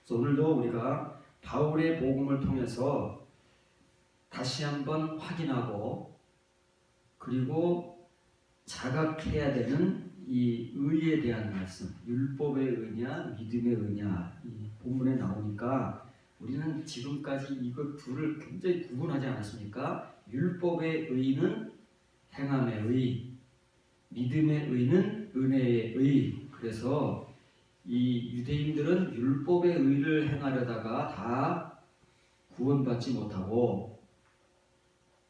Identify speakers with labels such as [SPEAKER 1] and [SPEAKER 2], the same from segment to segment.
[SPEAKER 1] 그래서 오늘도 우리가 바울의 복음을 통해서 다시 한번 확인하고 그리고 자각해야 되는 이 의에 대한 말씀, 율법의 의냐 믿음의 의냐 이 본문에 나오니까 우리는 지금까지 이것 둘을 굉장히 구분하지 않았습니까? 율법의 의는 행함의 의, 믿음의 의는 은혜의 의. 그래서 이 유대인들은 율법의 의를 행하려다가 다 구원받지 못하고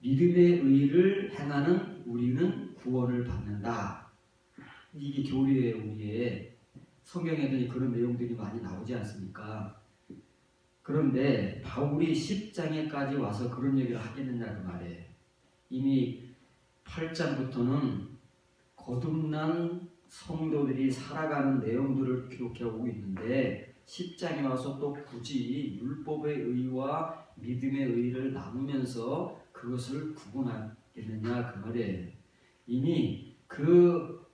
[SPEAKER 1] 믿음의 의를 행하는 우리는 구원을 받는다. 이게 교리의 우리의 성경에도 그런 내용들이 많이 나오지 않습니까? 그런데 바울이 10장에까지 와서 그런 얘기를 하겠느냐 그 말이에요. 이미 8장부터는 거듭난 성도들이 살아가는 내용들을 기록하고 있는데 10장에 와서 또 굳이 율법의 의와 믿음의 의를 나누면서 그것을 구분하겠느냐 그 말이에요. 이미 그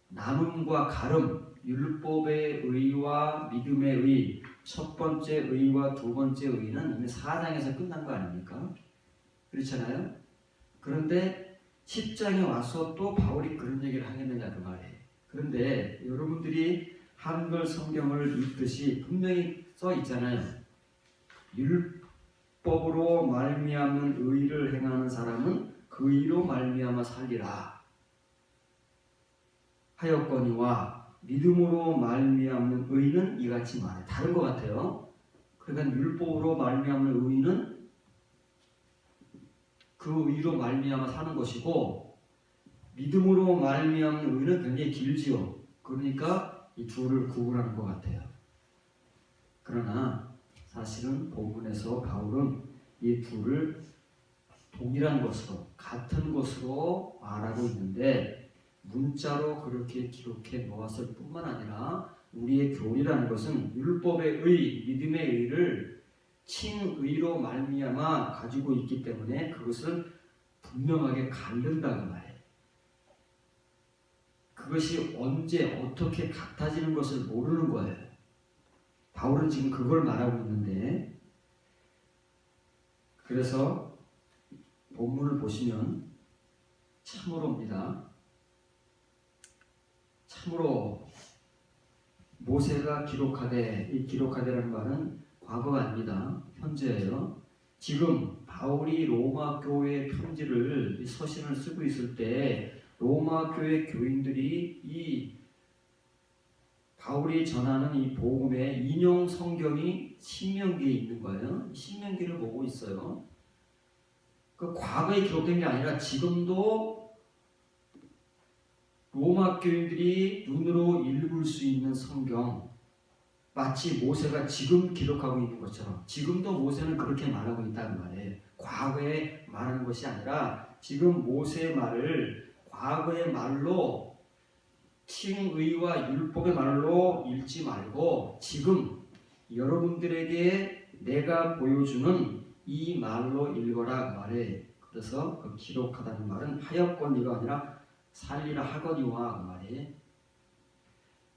[SPEAKER 1] 나눔과 가름, 율법의 의와 믿음의 의, 첫 번째 의와 두 번째 의는 이미 4장에서 끝난 거 아닙니까? 그렇잖아요? 그런데 10장에 와서 또 바울이 그런 얘기를 하겠느냐 그 말이에요. 그런데 여러분들이 한글 성경을 읽듯이 분명히 써 있잖아요. 율법으로 말미암는 의를 행하는 사람은 그 의로 말미암아 살리라 하였거니와 믿음으로 말미암는 의는 이같이 말해. 다른 것 같아요. 그러니까 율법으로 말미암는 의는 그 의로 말미암아 사는 것이고 믿음으로 말미암는 의는 굉장히 길지요. 그러니까 이 둘을 구분하는 것 같아요. 그러나 사실은 본문에서 바울은 이 둘을 동일한 것으로 같은 것으로 말하고 있는데 문자로 그렇게 기록해 놓았을 뿐만 아니라 우리의 교리라는 것은 율법의 의, 믿음의 의를 칭의로 말미암아 가지고 있기 때문에 그것을 분명하게 가른다고 말해요. 그것이 언제 어떻게 같아지는 것을 모르는 거예요. 바울은 지금 그걸 말하고 있는데 그래서 본문을 보시면 참으로입니다. 참으로 모세가 기록하되, 이 기록하되라는 말은 과거가 아닙니다. 현재예요. 지금 바울이 로마 교회 편지를 서신을 쓰고 있을 때 로마 교회 교인들이 이 바울이 전하는 이 복음의 인용 성경이 신명기에 있는 거예요. 신명기를 보고 있어요. 그 과거에 기록된 게 아니라 지금도 로마 교인들이 눈으로 읽을 수 있는 성경, 마치 모세가 지금 기록하고 있는 것처럼 지금도 모세는 그렇게 말하고 있다는 말이에요. 과거에 말하는 것이 아니라 지금 모세의 말을 과거의 말로 칭의와 율법의 말로 읽지 말고 지금 여러분들에게 내가 보여주는 이 말로 읽어라 그 말이에요. 그래서 그 기록하다는 말은 하였거니가 아니라 살리라 하거니와 그 말이에요.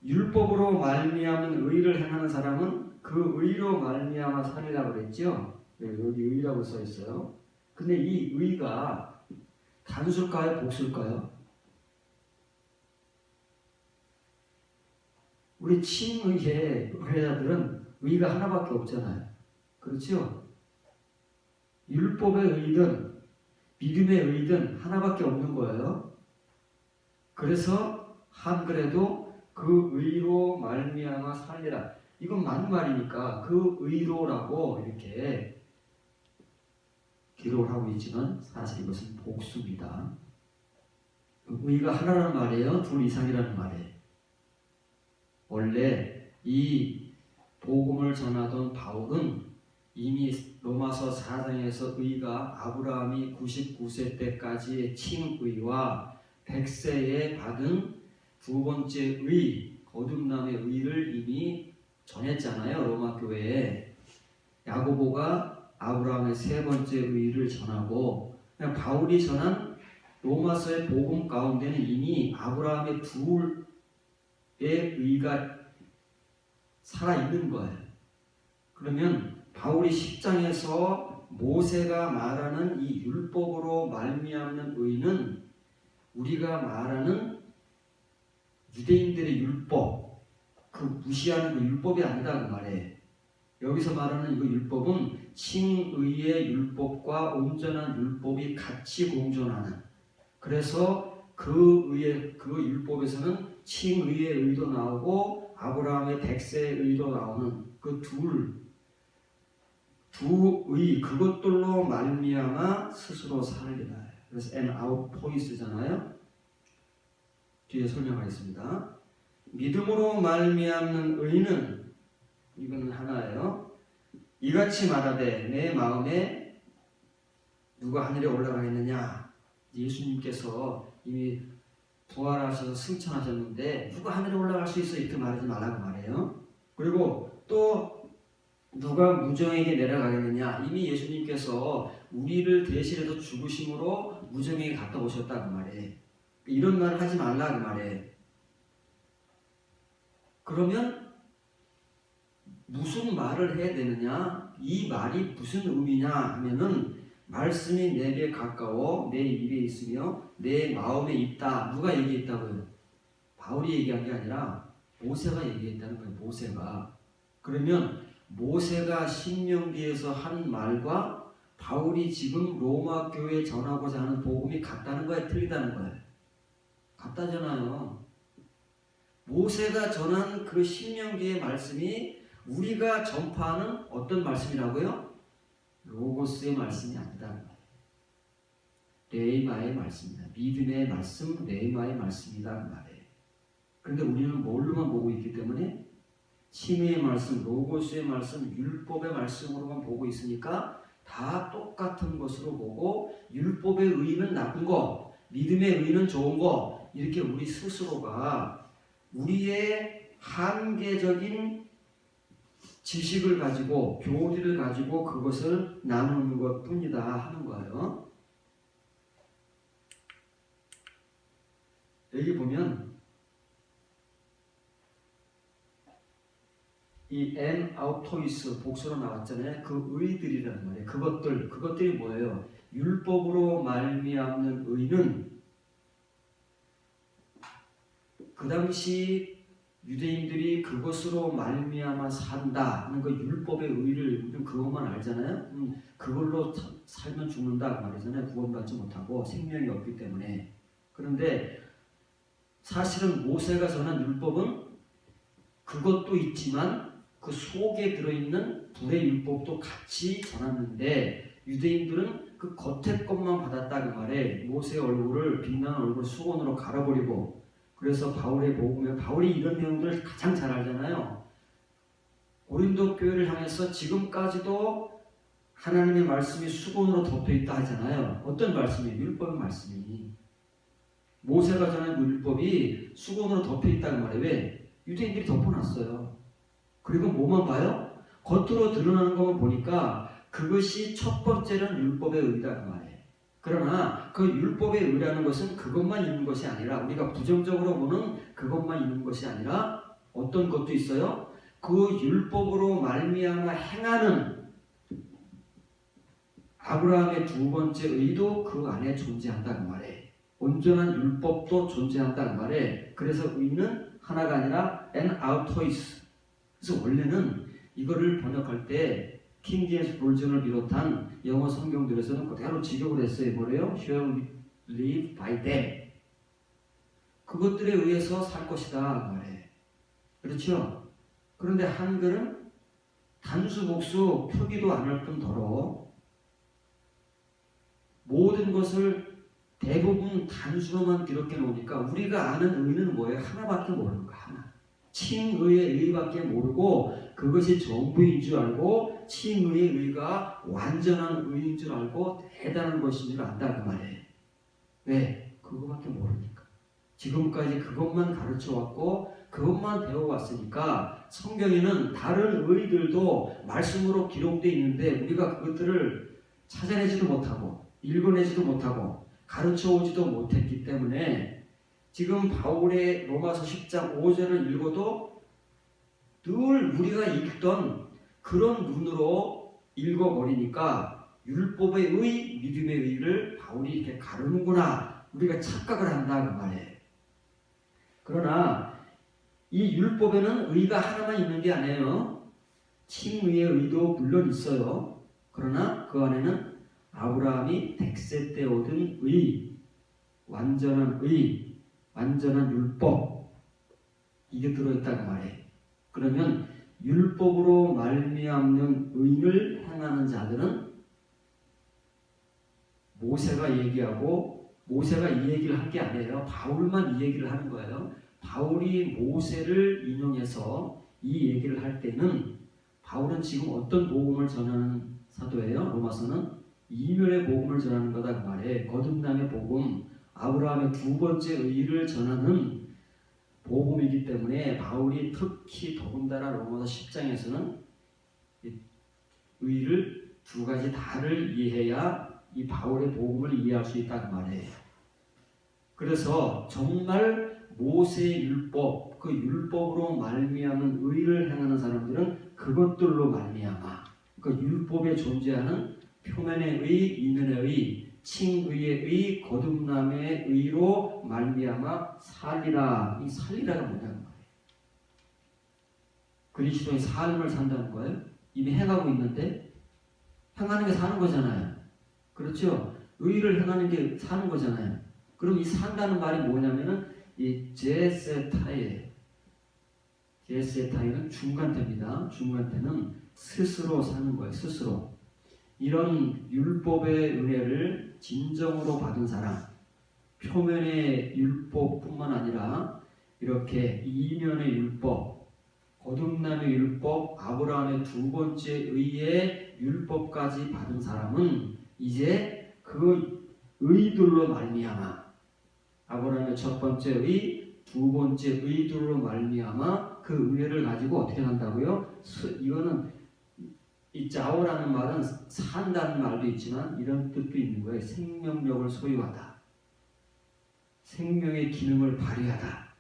[SPEAKER 1] 율법으로 말미암은 의를 행하는 사람은 그 의로 말미암아 살리라고 그랬죠. 여기 의라고 써 있어요. 근데 이 의가 단수일까요? 복수일까요? 우리 친의회 회자들은 의가 하나밖에 없잖아요. 그렇죠? 율법의 의든 믿음의 의든 하나밖에 없는 거예요. 그래서 한글에도 그 의로 말미암아 살리라. 이건 맞는 말이니까 그 의로라고 이렇게 기록을 하고 있지만 사실 이것은 복수입니다. 의가 하나라는 말이에요? 둘 이상이라는 말이에요. 원래 이 복음을 전하던 바울은 이미 로마서 4장에서 의가 아브라함이 99세 때까지의 칭의와 100세에 받은 두 번째 의, 거듭남의 의를 이미 전했잖아요. 로마 교회에. 야고보가 아브라함의 세 번째 의를 전하고 바울이 전한 로마서의 복음 가운데는 이미 아브라함의 둘의 의가 살아있는 거예요. 그러면 바울이 10장에서 모세가 말하는 이 율법으로 말미암는 의는 우리가 말하는 유대인들의 율법, 그 무시하는 그 율법이 아니다 그 말이에요. 여기서 말하는 이거 율법은 칭의의 율법과 온전한 율법이 같이 공존하는, 그래서 그 율법에서는 칭의의 의도 나오고 아브라함의 백세의 의도 나오는 그 두 의, 그것들로 말미암아 스스로 살리라. 그래서 and out pois잖아요. 뒤에 설명하겠습니다. 믿음으로 말미암는 의는 이건 하나예요. 이같이 말하되 내 마음에 누가 하늘에 올라가겠느냐. 예수님께서 이미 부활하셔서 승천하셨는데 누가 하늘에 올라갈 수 있어 이렇게 말하지 말라고 말해요. 그리고 또 누가 무정에게 내려가겠느냐. 이미 예수님께서 우리를 대신해서 죽으심으로 무정에게 갔다 오셨다고 말해. 이런 말을 하지 말라 그 말해. 그러면 무슨 말을 해야 되느냐? 이 말이 무슨 의미냐 하면은 말씀이 내게 가까워 내 입에 있으며 내 마음에 있다. 누가 얘기했다고요? 바울이 얘기한 게 아니라 모세가 얘기했다는 거예요. 모세가. 그러면 모세가 신명기에서 한 말과 바울이 지금 로마 교회에 전하고자 하는 복음이 같다는 거예요? 틀리다는 거예요? 같다잖아요. 모세가 전한 그 신명기의 말씀이 우리가 전파하는 어떤 말씀이라고요? 로고스의 말씀이 아니다. 레이마의 말씀이다. 믿음의 말씀, 레이마의 말씀이다. 말이에요. 그런데 우리는 뭘로만 보고 있기 때문에 칭의의 말씀, 로고스의 말씀, 율법의 말씀으로만 보고 있으니까 다 똑같은 것으로 보고 율법의 의의는 나쁜 거, 믿음의 의의는 좋은 거, 이렇게 우리 스스로가 우리의 한계적인 지식을 가지고 교리를 가지고 그것을 나누는 것뿐이다 하는 거예요. 여기 보면 이 en autois 복수로 나왔잖아요. 그 의들이라는 말이에요. 그것들이 뭐예요? 율법으로 말미암는 의는 그 당시 유대인들이 그것으로 말미암아 산다 하는 그 율법의 의를 우리는 그것만 알잖아요. 그걸로 살면 죽는다 그 말이잖아요. 구원받지 못하고 생명이 없기 때문에. 그런데 사실은 모세가 전한 율법은 그것도 있지만 그 속에 들어있는 불의 율법도 같이 전했는데 유대인들은 그 겉에 것만 받았다 그 말에 모세의 얼굴을 빛나는 얼굴 수건으로 갈아버리고, 그래서 바울의 복음에 바울이 이런 내용들을 가장 잘 알잖아요. 고린도 교회를 향해서 지금까지도 하나님의 말씀이 수건으로 덮여있다 하잖아요. 어떤 말씀이에요? 율법의 말씀이. 모세가 전한 그 율법이 수건으로 덮여있다는 말이에요. 왜? 유대인들이 덮어놨어요. 그리고 뭐만 봐요? 겉으로 드러나는 것만 보니까 그것이 첫 번째는 율법의 의다 그 말이에요. 그러나 그 율법의 의라는 것은 그것만 있는 것이 아니라, 우리가 부정적으로 보는 그것만 있는 것이 아니라 어떤 것도 있어요? 그 율법으로 말미암아 행하는 아브라함의 두 번째 의도 그 안에 존재한다는 말이에요. 온전한 율법도 존재한다는 말이에요. 그래서 의는 하나가 아니라 en autois. 그래서 원래는 이거를 번역할 때 킹 제임스 버전을 비롯한 영어 성경들에서는 그대로 직역을 했어요. 뭐래요? Shall we live by them. 그것들에 의해서 살 것이다 말해. 그렇죠? 그런데 한글은 단수 복수 표기도 안 할 뿐더러 모든 것을 대부분 단수로만 기록해 놓으니까 우리가 아는 의는 뭐예요? 하나밖에 모르는 거 하나. 칭의의 의밖에 모르고 그것이 전부인 줄 알고 칭의의 의가 완전한 의인 줄 알고 대단한 것인 줄 안다 그 말이에요. 왜? 그거밖에 모르니까. 지금까지 그것만 가르쳐왔고 그것만 배워왔으니까 성경에는 다른 의들도 말씀으로 기록되어 있는데 우리가 그것들을 찾아내지도 못하고 읽어내지도 못하고 가르쳐오지도 못했기 때문에 지금 바울의 로마서 10장 5절을 읽어도 늘 우리가 읽던 그런 눈으로 읽어버리니까 율법의 의, 믿음의 의를 바울이 이렇게 가르는구나 우리가 착각을 한다 그 말이에요. 그러나 이 율법에는 의가 하나만 있는 게 아니에요. 칭의의 의도 물론 있어요. 그러나 그 안에는 아브라함이 100세 때 얻은 의, 완전한 의, 완전한 율법 이게 들어있다고 말해요. 그러면 율법으로 말미암는 의를 행하는 자들은 모세가 얘기하고 모세가 이 얘기를 한 게 아니에요. 바울만 이 얘기를 하는 거예요. 바울이 모세를 인용해서 이 얘기를 할 때는 바울은 지금 어떤 복음을 전하는 사도예요? 로마서는 이면의 복음을 전하는 거다 그 말이에요. 거듭남의 복음, 아브라함의 두 번째 의를 전하는 복음이기 때문에 바울이 특히 더군다나 로마서 10장에서는 의를 두 가지 다를 이해해야 이 바울의 복음을 이해할 수 있다 그 말이에요. 그래서 정말 모세의 율법, 그 율법으로 말미암은 의를 행하는 사람들은 그것들로 말미암아 그 율법에 존재하는 표면의 의, 이면의 의, 칭의의 의, 거듭남의 의로 말미암아 살리라. 이 살리라가 뭐냐는 거예요. 그리스도의 삶을 산다는 거예요. 이미 행하고 있는데 행하는 게 사는 거잖아요. 그렇죠? 의를 행하는 게 사는 거잖아요. 그럼 이 산다는 말이 뭐냐면은 이 제세타이에요. 제세타이는 중간태입니다. 중간태는 스스로 사는 거예요. 스스로. 이런 율법의 은혜를 진정으로 받은 사람, 표면의 율법뿐만 아니라 이렇게 이면의 율법, 거듭남의 율법, 아브라함의 두 번째 의의 율법까지 받은 사람은 이제 그 의들로 말미암아 아브라함의 첫 번째 의, 두 번째 의들로 말미암아 그 은혜를 가지고 어떻게 한다고요? 이거는 이 자오라는 말은 산다는 말도 있지만 이런 뜻도 있는 거예요. 생명력을 소유하다. 생명의 기능을 발휘하다.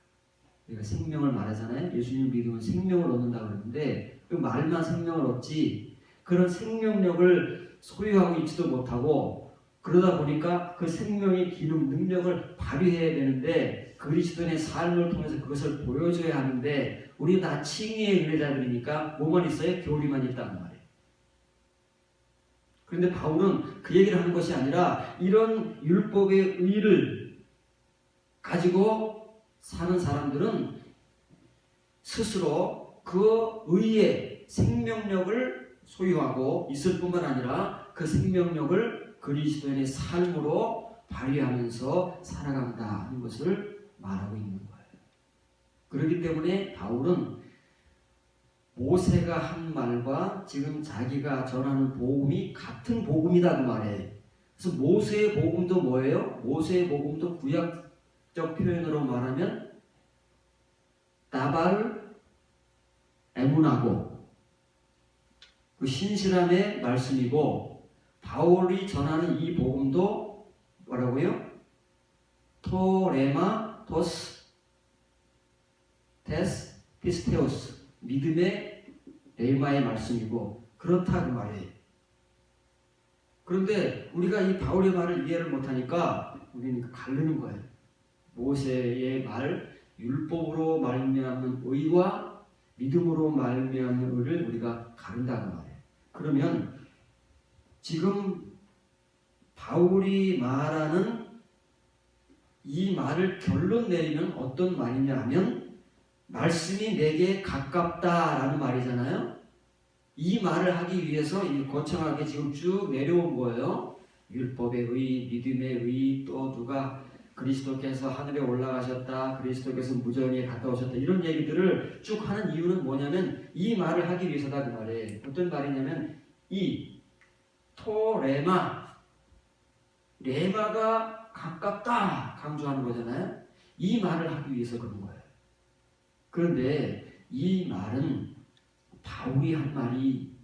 [SPEAKER 1] 우리가 생명을 말하잖아요. 예수님 믿으면 생명을 얻는다고 그러는데 그 말만 생명을 얻지 그런 생명력을 소유하고 있지도 못하고 그러다 보니까 그 생명의 기능, 능력을 발휘해야 되는데 그리스도인의 삶을 통해서 그것을 보여줘야 하는데 우리 다 칭의의 은혜자들이니까 뭐만 있어요? 교리만 있다는 말이에요. 그런데 바울은 그 얘기를 하는 것이 아니라 이런 율법의 의를 가지고 사는 사람들은 스스로 그 의의 생명력을 소유하고 있을 뿐만 아니라 그 생명력을 그리스도인의 삶으로 발휘하면서 살아간다 하는 것을 말하고 있는 거예요. 그렇기 때문에 바울은 모세가 한 말과 지금 자기가 전하는 복음이 같은 복음이다 그 말이에요. 그래서 모세의 복음도 뭐예요? 모세의 복음도 구약적 표현으로 말하면 나발 에문하고 그 신실함의 말씀이고 바울이 전하는 이 복음도 뭐라고요? 토레마 토스 테스 피스테오스 믿음의 레마의 말씀이고 그렇다 그 말이에요. 그런데 우리가 이 바울의 말을 이해를 못하니까 우리는 가르는 거예요. 모세의 말, 율법으로 말미암는 의와 믿음으로 말미암는 의를 우리가 가른다는 말이에요. 그러면 지금 바울이 말하는 이 말을 결론 내리면 어떤 말이냐 하면 말씀이 내게 가깝다라는 말이잖아요. 이 말을 하기 위해서 이 거창하게 지금 쭉 내려온 거예요. 율법의 의, 믿음의 의, 또 누가 그리스도께서 하늘에 올라가셨다, 그리스도께서 무전에 갔다 오셨다 이런 얘기들을 쭉 하는 이유는 뭐냐면 이 말을 하기 위해서다 그 말이에요. 어떤 말이냐면 이 토레마 레마가 가깝다 강조하는 거잖아요. 이 말을 하기 위해서 그런 거예요. 그런데 이 말은 바울이 한 말이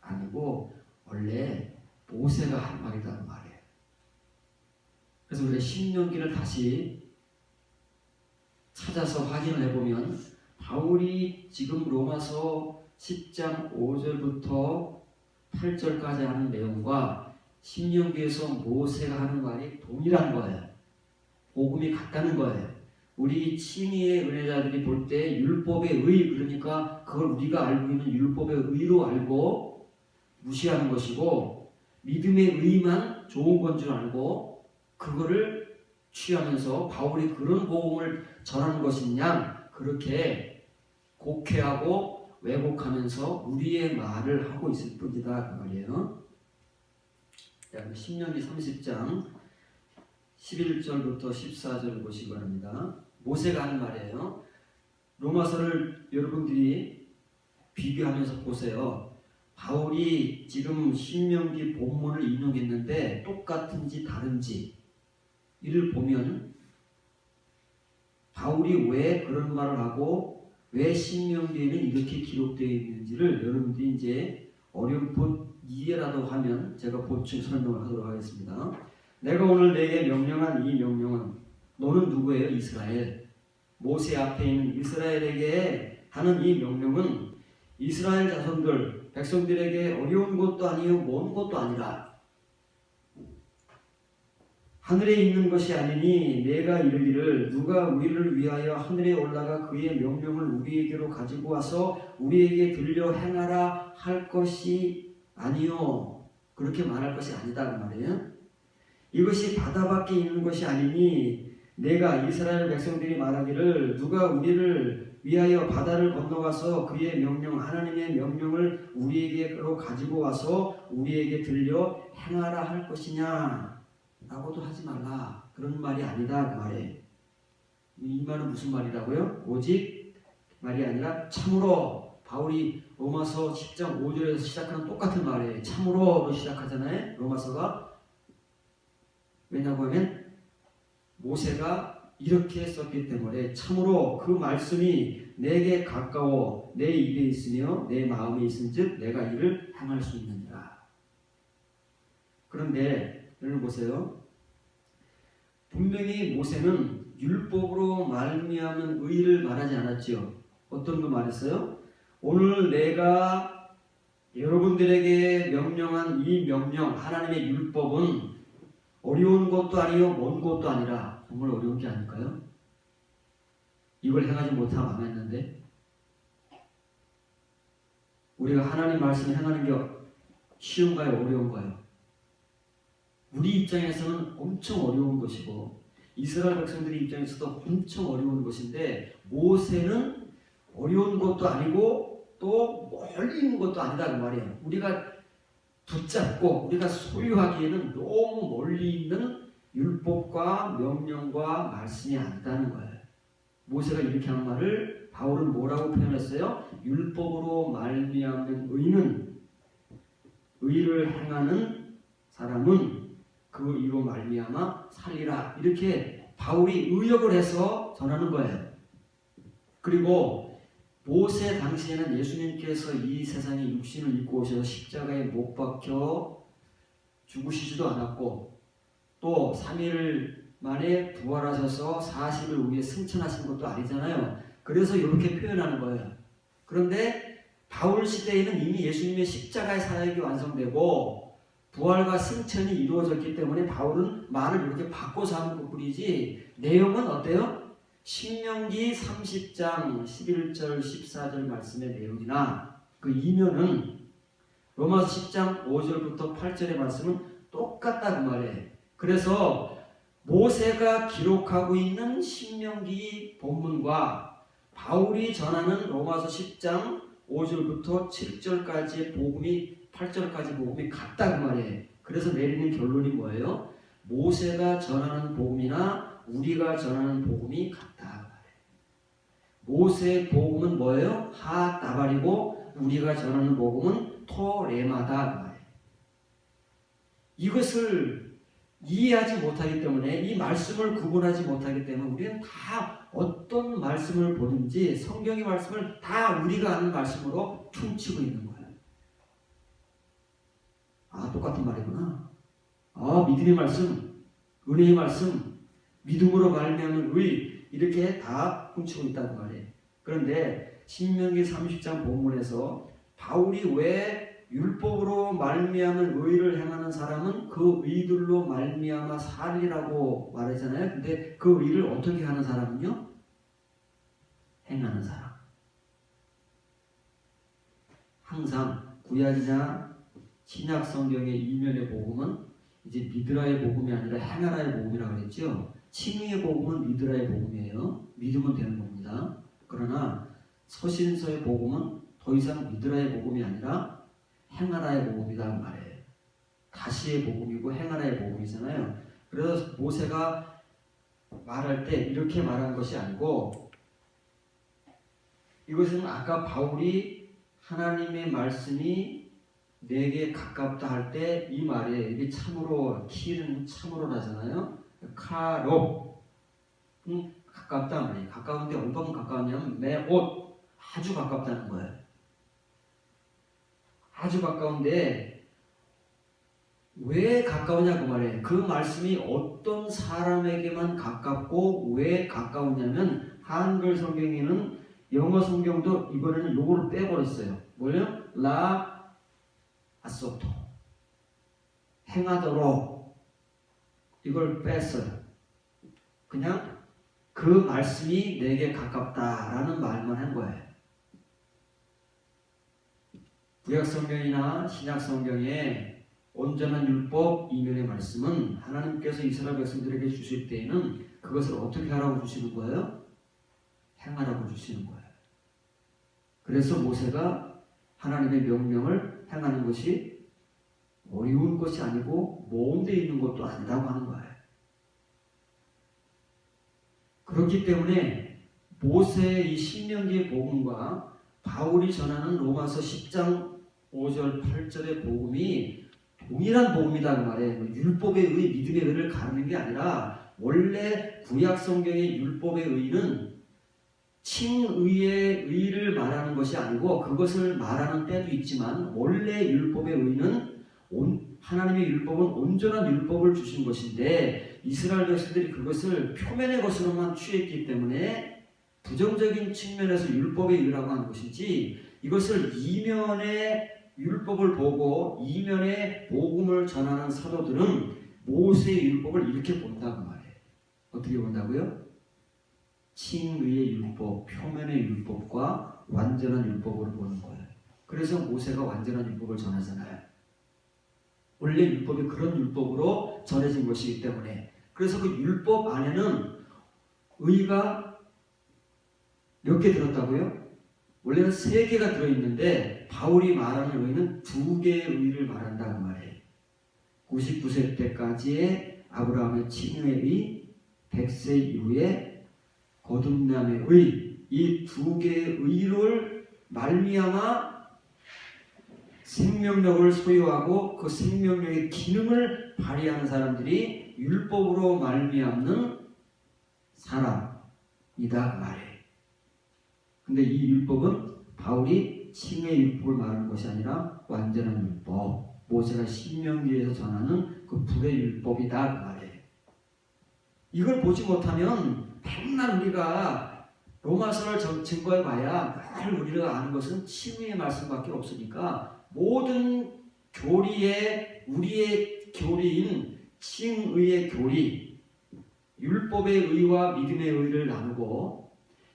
[SPEAKER 1] 아니고 원래 모세가 한 말이라는 말이에요. 그래서 우리가 신명기를 다시 찾아서 확인을 해보면 바울이 지금 로마서 10장 5절부터 8절까지 하는 내용과 신명기에서 모세가 하는 말이 동일한 거예요. 복음이 같다는 거예요. 우리 친의의 은혜자들이 볼 때 율법의 의, 그러니까 그걸 우리가 알고 있는 율법의 의로 알고 무시하는 것이고, 믿음의 의만 좋은 건 줄 알고 그거를 취하면서 바울이 그런 복음을 전하는 것이냐, 그렇게 곡해하고 왜곡하면서 우리의 말을 하고 있을 뿐이다, 그 말이에요. 신명기 30장 11절부터 14절을 보시기 바랍니다. 모세가 하는 말이에요. 로마서를 여러분들이 비교하면서 보세요. 바울이 지금 신명기 본문을 인용했는데 똑같은지 다른지 이를 보면 바울이 왜 그런 말을 하고 왜 신명기에는 이렇게 기록되어 있는지를 여러분들이 이제 어렴풋 이해라도 하면 제가 보충 설명을 하도록 하겠습니다. 내가 오늘 내게 명령한 이 명령은, 너는 누구예요? 이스라엘. 모세 앞에 있는 이스라엘에게 하는 이 명령은 이스라엘 자손들, 백성들에게 어려운 것도 아니요 먼 것도 아니라 하늘에 있는 것이 아니니 내가 이르기를 누가 우리를 위하여 하늘에 올라가 그의 명령을 우리에게로 가지고 와서 우리에게 들려 행하라 할 것이 아니요, 그렇게 말할 것이 아니다, 그 말이에요. 이것이 바다 밖에 있는 것이 아니니 내가 이스라엘 백성들이 말하기를 누가 우리를 위하여 바다를 건너가서 그의 명령, 하나님의 명령을 우리에게로 가지고 와서 우리에게 들려 행하라 할 것이냐 라고도 하지 말라, 그런 말이 아니다, 그 말이에요. 이 말은 무슨 말이라고요? 오직 말이 아니라 참으로. 바울이 로마서 10장 5절에서 시작하는 똑같은 말이에요. 참으로로 시작하잖아요, 로마서가. 왜냐고 하면 모세가 이렇게 썼기 때문에 참으로 그 말씀이 내게 가까워 내 입에 있으며 내 마음에 있은즉 내가 이를 행할 수 있느니라. 그런데 여러분 보세요. 분명히 모세는 율법으로 말미암은 의를 말하지 않았지요. 어떤 거 말했어요? 오늘 내가 여러분들에게 명령한 이 명령, 하나님의 율법은 어려운 것도 아니요 먼 것도 아니라, 정말 어려운 게 아닐까요? 이걸 행하지 못하면 망했는데, 우리가 하나님 말씀을 행하는 게 쉬운가요? 어려운가요? 우리 입장에서는 엄청 어려운 것이고 이스라엘 백성들의 입장에서도 엄청 어려운 것인데, 모세는 어려운 것도 아니고 또 멀리 있는 것도 아니다, 그 말이에요. 우리가 붙잡고 우리가 소유하기에는 너무 멀리 있는 율법과 명령과 말씀이 아니다는 거예요. 모세가 이렇게 한 말을 바울은 뭐라고 표현했어요? 율법으로 말미암는 의는, 의를 행하는 사람은 그 의로 말미암아 살리라, 이렇게 바울이 의역을 해서 전하는 거예요. 그리고 모세 당시에는 예수님께서 이 세상에 육신을 입고 오셔서 십자가에 못 박혀 죽으시지도 않았고 또 3일 만에 부활하셔서 40일 후에 승천하신 것도 아니잖아요. 그래서 이렇게 표현하는 거예요. 그런데 바울 시대에는 이미 예수님의 십자가의 사역이 완성되고 부활과 승천이 이루어졌기 때문에 바울은 말을 이렇게 바꿔서 하는 것뿐이지 내용은 어때요? 신명기 30장 11절 14절 말씀의 내용이나 그 이면은 로마서 10장 5절부터 8절의 말씀은 똑같다, 그 말이에요. 그래서 모세가 기록하고 있는 신명기 본문과 바울이 전하는 로마서 10장 5절부터 7절까지의 복음이 8절까지 복음이 같다, 그 말이에요. 그래서 내리는 결론이 뭐예요? 모세가 전하는 복음이나 우리가 전하는 복음이 같다. 모세의 복음은 뭐예요? 하다발이고 우리가 전하는 복음은 토레마다. 이것을 이해하지 못하기 때문에, 이 말씀을 구분하지 못하기 때문에 우리는 다 어떤 말씀을 보든지 성경의 말씀을 다 우리가 아는 말씀으로 퉁치고 있는 거예요. 아, 똑같은 말이구나. 아, 믿음의 말씀, 은혜의 말씀, 믿음으로 말미암는 의, 이렇게 다 훔치고 있다는 말이에요. 그런데 신명기 30장 본문에서 바울이 왜 율법으로 말미암은 의를 행하는 사람은 그 의들로 말미암아 살리라고 말하잖아요. 근데 그 의를 어떻게 하는 사람은요? 행하는 사람. 항상 구약이나 신약 성경의 이면의 복음은 이제 믿으라의 복음이 아니라 행하라의 복음이라고 그랬죠. 칭의의 복음은 믿으라의 복음이에요. 믿으면 되는 겁니다. 그러나 서신서의 복음은 더 이상 믿으라의 복음이 아니라 행하라의 복음이다 그 말이에요. 다시의 복음이고 행하라의 복음이잖아요. 그래서 모세가 말할 때 이렇게 말한 것이 아니고, 이것은 아까 바울이 하나님의 말씀이 내게 가깝다 할 때 이 말에, 이게 참으로, 키는 참으로 나잖아요. 카롭, 가깝다 말이에요. 가까운데 얼마큼 가까웠냐면 메옷, 아주 가깝다는 거예요. 아주 가까운데 왜 가까우냐 그 말이에요. 그 말씀이 어떤 사람에게만 가깝고 왜 가까우냐면, 한글 성경에는, 영어 성경도 이번에는 요거를 빼버렸어요. 뭐예요? 라 아소토, 행하도록, 이걸 뺐어요. 그냥 그 말씀이 내게 가깝다라는 말만 한 거예요. 구약 성경이나 신약 성경에 온전한 율법 이면의 말씀은 하나님께서 이스라엘 백성들에게 주실 때에는 그것을 어떻게 하라고 주시는 거예요? 행하라고 주시는 거예요. 그래서 모세가 하나님의 명령을 행하는 것이 어려운 것이 아니고 먼 데 있는 것도 아니라고 하는 거예요. 그렇기 때문에 모세의 이 신명기의 복음과 바울이 전하는 로마서 10장 5절 8절의 복음이 동일한 복음이다 그 말이에요. 율법의 의, 믿음의 의를 가르는 게 아니라, 원래 구약 성경의 율법의 의는 칭의의 의를 말하는 것이 아니고, 그것을 말하는 때도 있지만 원래 율법의 의는 하나님의 율법은 온전한 율법을 주신 것인데, 이스라엘 백성들이 그것을 표면의 것으로만 취했기 때문에 부정적인 측면에서 율법의 의라고 하는 것이지, 이것을 이면의 율법을 보고 이면의 복음을 전하는 사도들은 모세의 율법을 이렇게 본다고 말해요. 어떻게 본다고요? 칭의의 율법, 표면의 율법과 완전한 율법으로 보는 거예요. 그래서 모세가 완전한 율법을 전하잖아요. 원래 율법이 그런 율법으로 전해진 것이기 때문에. 그래서 그 율법 안에는 의가 몇 개 들었다고요? 원래는 3개가 들어있는데 바울이 말하는 의는 2개의 의를 말한다는 말이에요. 99세 때까지의 아브라함의 칭의의 의, 100세 이후에 거듭남의 의, 이 2개의 의를 말미암아 생명력을 소유하고 그 생명력의 기능을 발휘하는 사람들이 율법으로 말미암는 사람이다 말이에요. 근데 이 율법은 바울이 칭의 율법을 말하는 것이 아니라 완전한 율법, 모세가 신명기에서 전하는 그 불의 율법이다 그 말이에요. 이걸 보지 못하면 맨날 우리가 로마서를 증거해 봐야 늘 우리가 아는 것은 칭의의 말씀밖에 없으니까, 모든 교리에 우리의 교리인 칭의의 교리, 율법의 의와 믿음의 의를 나누고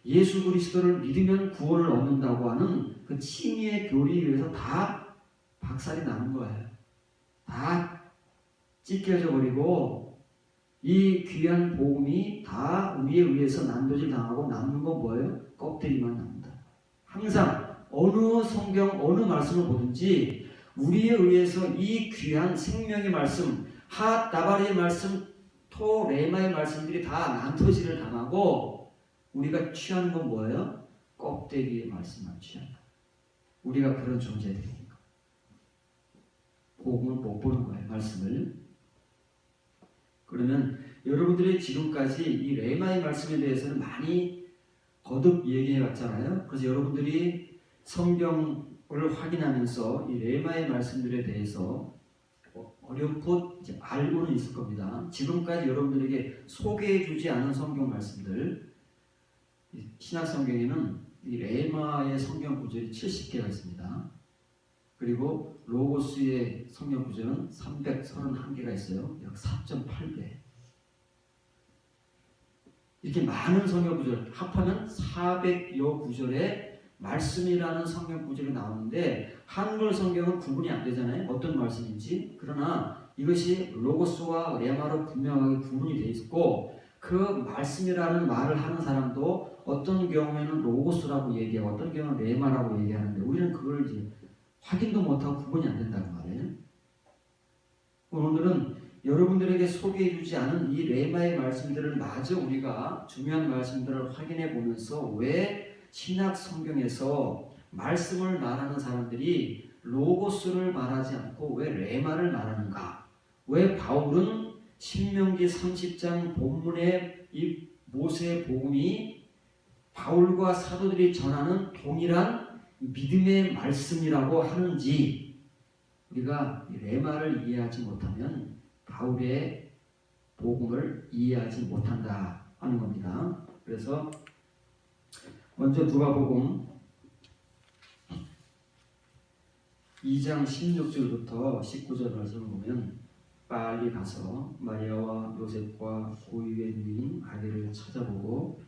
[SPEAKER 1] 예수 그리스도를 믿으면 구원을 얻는다고 하는 그 칭의의 교리에 의해서 다 박살이 나는 거예요. 다 찢겨져 버리고 이 귀한 복음이 다 우리에 의해서 난도질 당하고 남는 건 뭐예요? 껍데기만 남는다. 항상 어느 성경 어느 말씀을 보든지 우리에 의해서 이 귀한 생명의 말씀, 핫 나바리의 말씀, 토 레마의 말씀들이 다 난도질을 당하고 우리가 취하는 건 뭐예요? 껍데기의 말씀만 취한다. 우리가 그런 존재들이니까. 복음을 못 보는 거예요, 말씀을. 그러면 여러분들이 지금까지 이 레마의 말씀에 대해서는 많이 거듭 얘기해 왔잖아요. 그래서 여러분들이 성경을 확인하면서 이 레마의 말씀들에 대해서 어렴풋 이제 알고는 있을 겁니다. 지금까지 여러분들에게 소개해 주지 않은 성경 말씀들, 신약 성경에는 이 레마의 성경 구절이 70개가 있습니다. 그리고 로고스의 성경 구절은 331개가 있어요. 약 4.8배. 이렇게 많은 성경 구절 합하면 400여 구절의 말씀이라는 성경 구절이 나오는데 한글 성경은 구분이 안 되잖아요. 어떤 말씀인지. 그러나 이것이 로고스와 레마로 분명하게 구분이 되어 있고 그 말씀이라는 말을 하는 사람도 어떤 경우에는 로고스라고 얘기하고 어떤 경우는 레마라고 얘기하는데 우리는 그걸 이제 확인도 못하고 구분이 안 된다는 말이에요. 오늘은 여러분들에게 소개해주지 않은 이 레마의 말씀들을 마저 우리가 중요한 말씀들을 확인해 보면서 왜 신약 성경에서 말씀을 말하는 사람들이 로고스를 말하지 않고 왜 레마를 말하는가? 왜 바울은 신명기 30장 본문의 이 모세의 복음이 바울과 사도들이 전하는 동일한 믿음의 말씀이라고 하는지 우리가 레마를 이해하지 못하면 바울의 복음을 이해하지 못한다 하는 겁니다. 그래서 먼저 누가복음 2장 16절부터 19절 말씀을 보면 빨리 가서 마리아와 요셉과 고유의 누인 아기를 찾아보고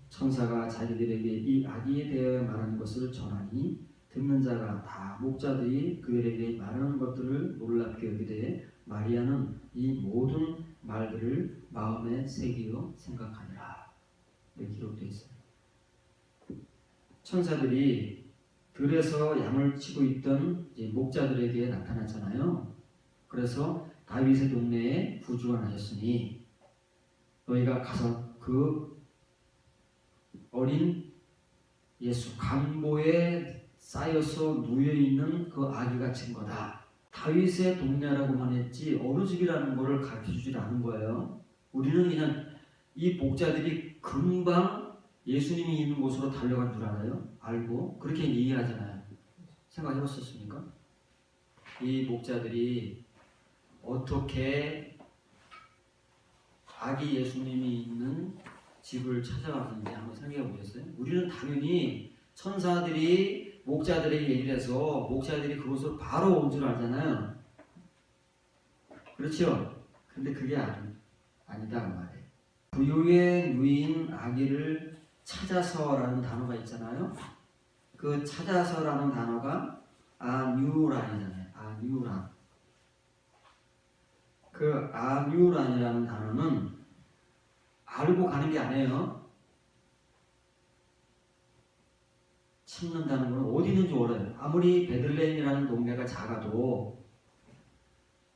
[SPEAKER 1] 천사가 자기들에게 이 아기에 대해 말하는 것을 전하니 듣는 자가 다 목자들이 그들에게 말하는 것들을 놀랍게 여기되 마리아는 이 모든 말들을 마음에 새기어 생각하니라. 이렇게 기록되어 있어요. 천사들이 들에서 양을 치고 있던 목자들에게 나타났잖아요. 그래서 다윗의 동네에 부주가 나셨으니 너희가 가서 그 어린 예수 강보에 쌓여서 누워있는 그 아기가 증거다. 다윗의 동네라고만 했지 어느 집이라는 것을 가르쳐주지 않은 거예요. 우리는 그냥 이 목자들이 금방 예수님이 있는 곳으로 달려간 줄 알아요. 알고 그렇게 이해하잖아요. 생각해봤었습니까? 이 목자들이 어떻게 아기 예수님이 있는 집을 찾아갔는지 한번 생각해 보셨어요? 우리는 당연히 천사들이 목자들에게 얘기를 해서 목자들이 그곳으로 바로 온 줄 알잖아요. 그렇죠? 근데 그게 아니다 그 말이에요. 부유의 누인 아기를 찾아서라는 단어가 있잖아요. 그 찾아서라는 단어가 아뉴란이잖아요. 아뉴란. 그 아뉴란이라는 단어는 알고 가는 게 아니에요. 찾는다는 건 어디 있는지 몰라요. 아무리 베들레헴이라는 동네가 작아도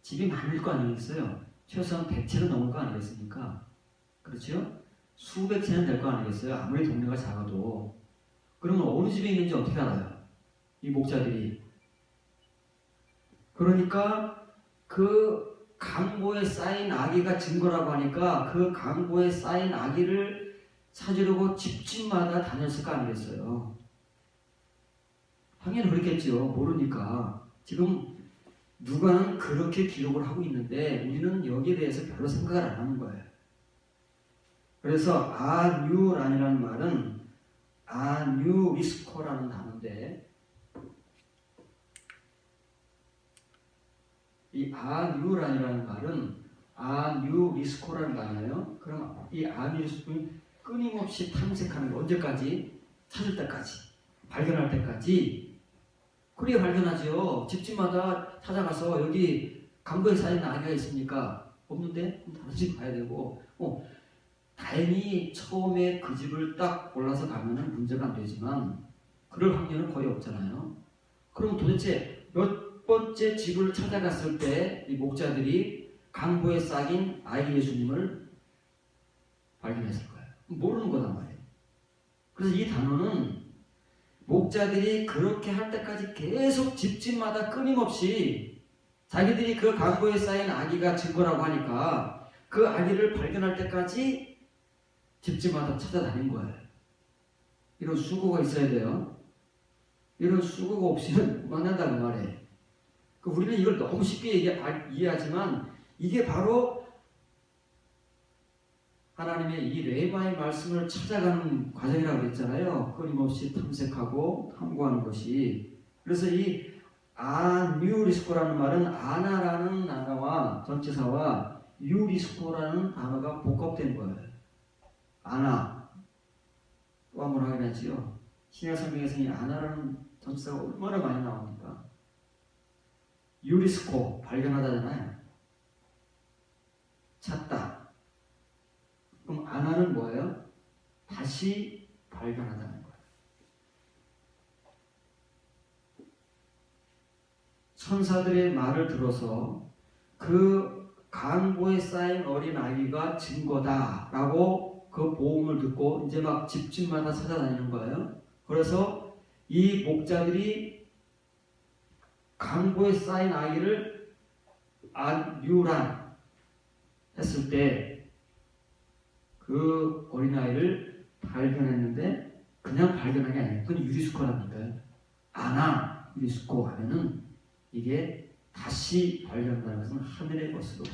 [SPEAKER 1] 집이 많을 거 아니겠어요? 최소한 100채는 넘을 거 아니겠습니까? 그렇죠? 수백 채는 될 거 아니겠어요? 아무리 동네가 작아도. 그러면 어느 집에 있는지 어떻게 알아요? 이 목자들이. 그러니까 그 강보에 쌓인 아기가 증거라고 하니까 그 강보에 쌓인 아기를 찾으려고 집집마다 다녔을 거 아니겠어요? 당연히 그렇겠죠. 모르니까. 지금 누가는 그렇게 기록을 하고 있는데 우리는 여기에 대해서 별로 생각을 안 하는 거예요. 그래서 아뉴란이라는 말은 아뉴리스코라는 단어인데 이 아뉴란이라는 말은 아뉴리스코라는 단어예요. 그럼 이 아뉴리스코는 끊임없이 탐색하는 거 언제까지? 찾을 때까지, 발견할 때까지. 그래야 발견하죠. 집집마다 찾아가서 여기 강보에 쌓인 아기가 있습니까? 없는데? 다른 집 가야 되고. 다행히 처음에 그 집을 딱 골라서 가면은 문제가 안 되지만 그럴 확률은 거의 없잖아요. 그럼 도대체 몇 번째 집을 찾아갔을 때 이 목자들이 강보에 쌓인 아기 예수님을 발견했을 거예요. 모르는 거란 말이에요. 그래서 이 단어는 목자들이 그렇게 할 때까지 계속 집집마다 끊임없이 자기들이 그 강보에 쌓인 아기가 증거라고 하니까 그 아기를 발견할 때까지 집집마다 찾아다닌 거예요. 이런 수고가 있어야 돼요. 이런 수고가 없이는 망한다는 말이에요. 우리는 이걸 너무 쉽게 이해하지만 이게 바로 하나님의 이 레마의 말씀을 찾아가는 과정이라고 그랬잖아요. 끊임없이 탐색하고 탐구하는 것이. 그래서 이 아뉴리스코라는 말은 아나라는 단어와 전치사와 유리스코라는 단어가 복합된 거예요. 아나. 또 한 번 확인하지요. 신약 성경에서 이 아나라는 전치사가 얼마나 많이 나옵니까? 유리스코, 발견하다잖아요. 찾다. 그럼 아나는 뭐예요? 다시 발견하다는 거예요. 천사들의 말을 들어서 그 강보에 쌓인 어린 아기가 증거다라고 그 보험을 듣고 이제 막 집집마다 찾아다니는 거예요. 그래서 이 목자들이 강보에 쌓인 아기를 안유란 했을 때 그 어린아이를 발견했는데 그냥 발견한 게 아니에요. 그건 유리스코랍니다. 아나 유리스코 하면은 이게 다시 발견한다는 것은 하늘의 것으로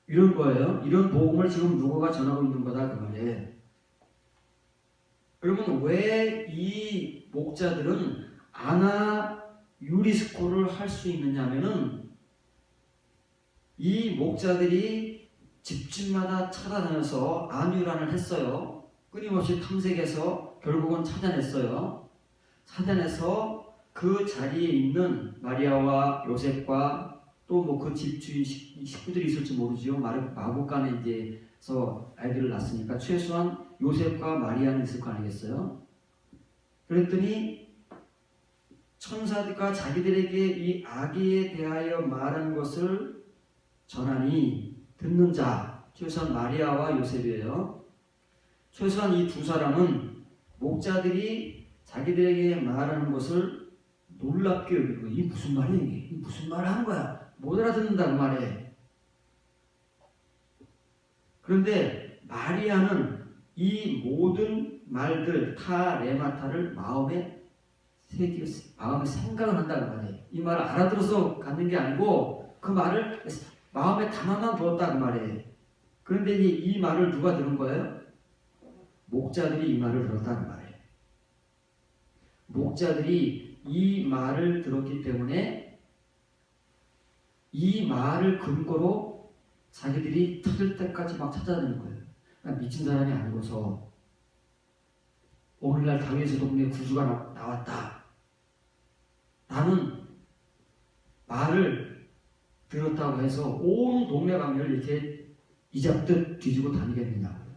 [SPEAKER 1] 이런 거예요. 이런 복음을 지금 누구가 전하고 있는 거다 그 말이에요. 그러면 왜 이 목자들은 아나 유리스코를 할 수 있느냐 하면은 이 목자들이 집집마다 찾아다녀서 안유란을 했어요. 끊임없이 탐색해서 결국은 찾아냈어요. 찾아내서 그 자리에 있는 마리아와 요셉과 또 뭐 그 집 주인 식구들이 있을지 모르지요. 마구간에 이제서 아이들을 낳았으니까 최소한 요셉과 마리아는 있을 거 아니겠어요? 그랬더니 천사들과 자기들에게 이 아기에 대하여 말한 것을 전하니 듣는 자, 최소한 마리아와 요셉이에요. 최소한 이 두 사람은 목자들이 자기들에게 말하는 것을 놀랍게 여기는 거예요. 이 무슨 말이야 이게? 이 무슨 말을 하는 거야? 못 알아듣는다고 말해. 그런데 마리아는 이 모든 말들 타 레마타를 마음에 생각을 한다고 말해. 이 말을 알아들어서 갖는 게 아니고 그 말을 마음에 담아만 두었다고 말해. 그런데 이 말을 누가 들은 거예요? 목자들이 이 말을 들었다는 말이에요. 목자들이 이 말을 들었기 때문에 이 말을 근거로 자기들이 터질 때까지 막 찾아다니는 거예요. 그러니까 미친 사람이 아니고서 오늘날 다윗의 동네에 구주가 나왔다. 나는 말을 들었다고 해서 온 동네 방면을 이렇게 이잡듯 뒤지고 다니겠느냐고요.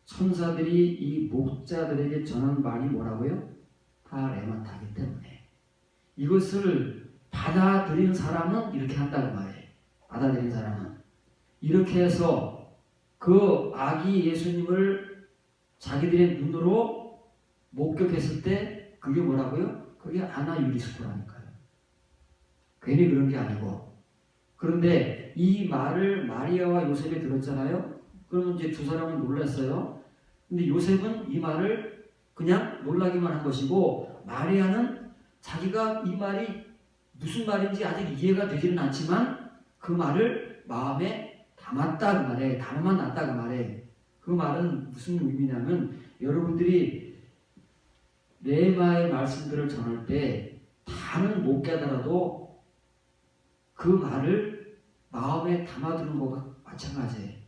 [SPEAKER 1] 천사들이 이 목자들에게 전한 말이 뭐라고요? 다 레마타이기 때문에 이것을 받아들인 사람은 이렇게 한다는 말이에요. 받아들인 사람은 이렇게 해서 그 아기 예수님을 자기들의 눈으로 목격했을 때 그게 뭐라고요? 그게 아나 유리스코라니까요. 괜히 그런 게 아니고. 그런데 이 말을 마리아와 요셉이 들었잖아요. 그러면 이제 두 사람은 놀랐어요. 근데 요셉은 이 말을 그냥 놀라기만 한 것이고 마리아는 자기가 이 말이 무슨 말인지 아직 이해가 되지는 않지만 그 말을 마음에 담았다 그 말에 담아만 놨다 그 말에 그 말은 무슨 의미냐면 여러분들이 레마의 말씀들을 전할 때 다는 못 깨달아도 그 말을 마음에 담아두는 것과 마찬가지예요.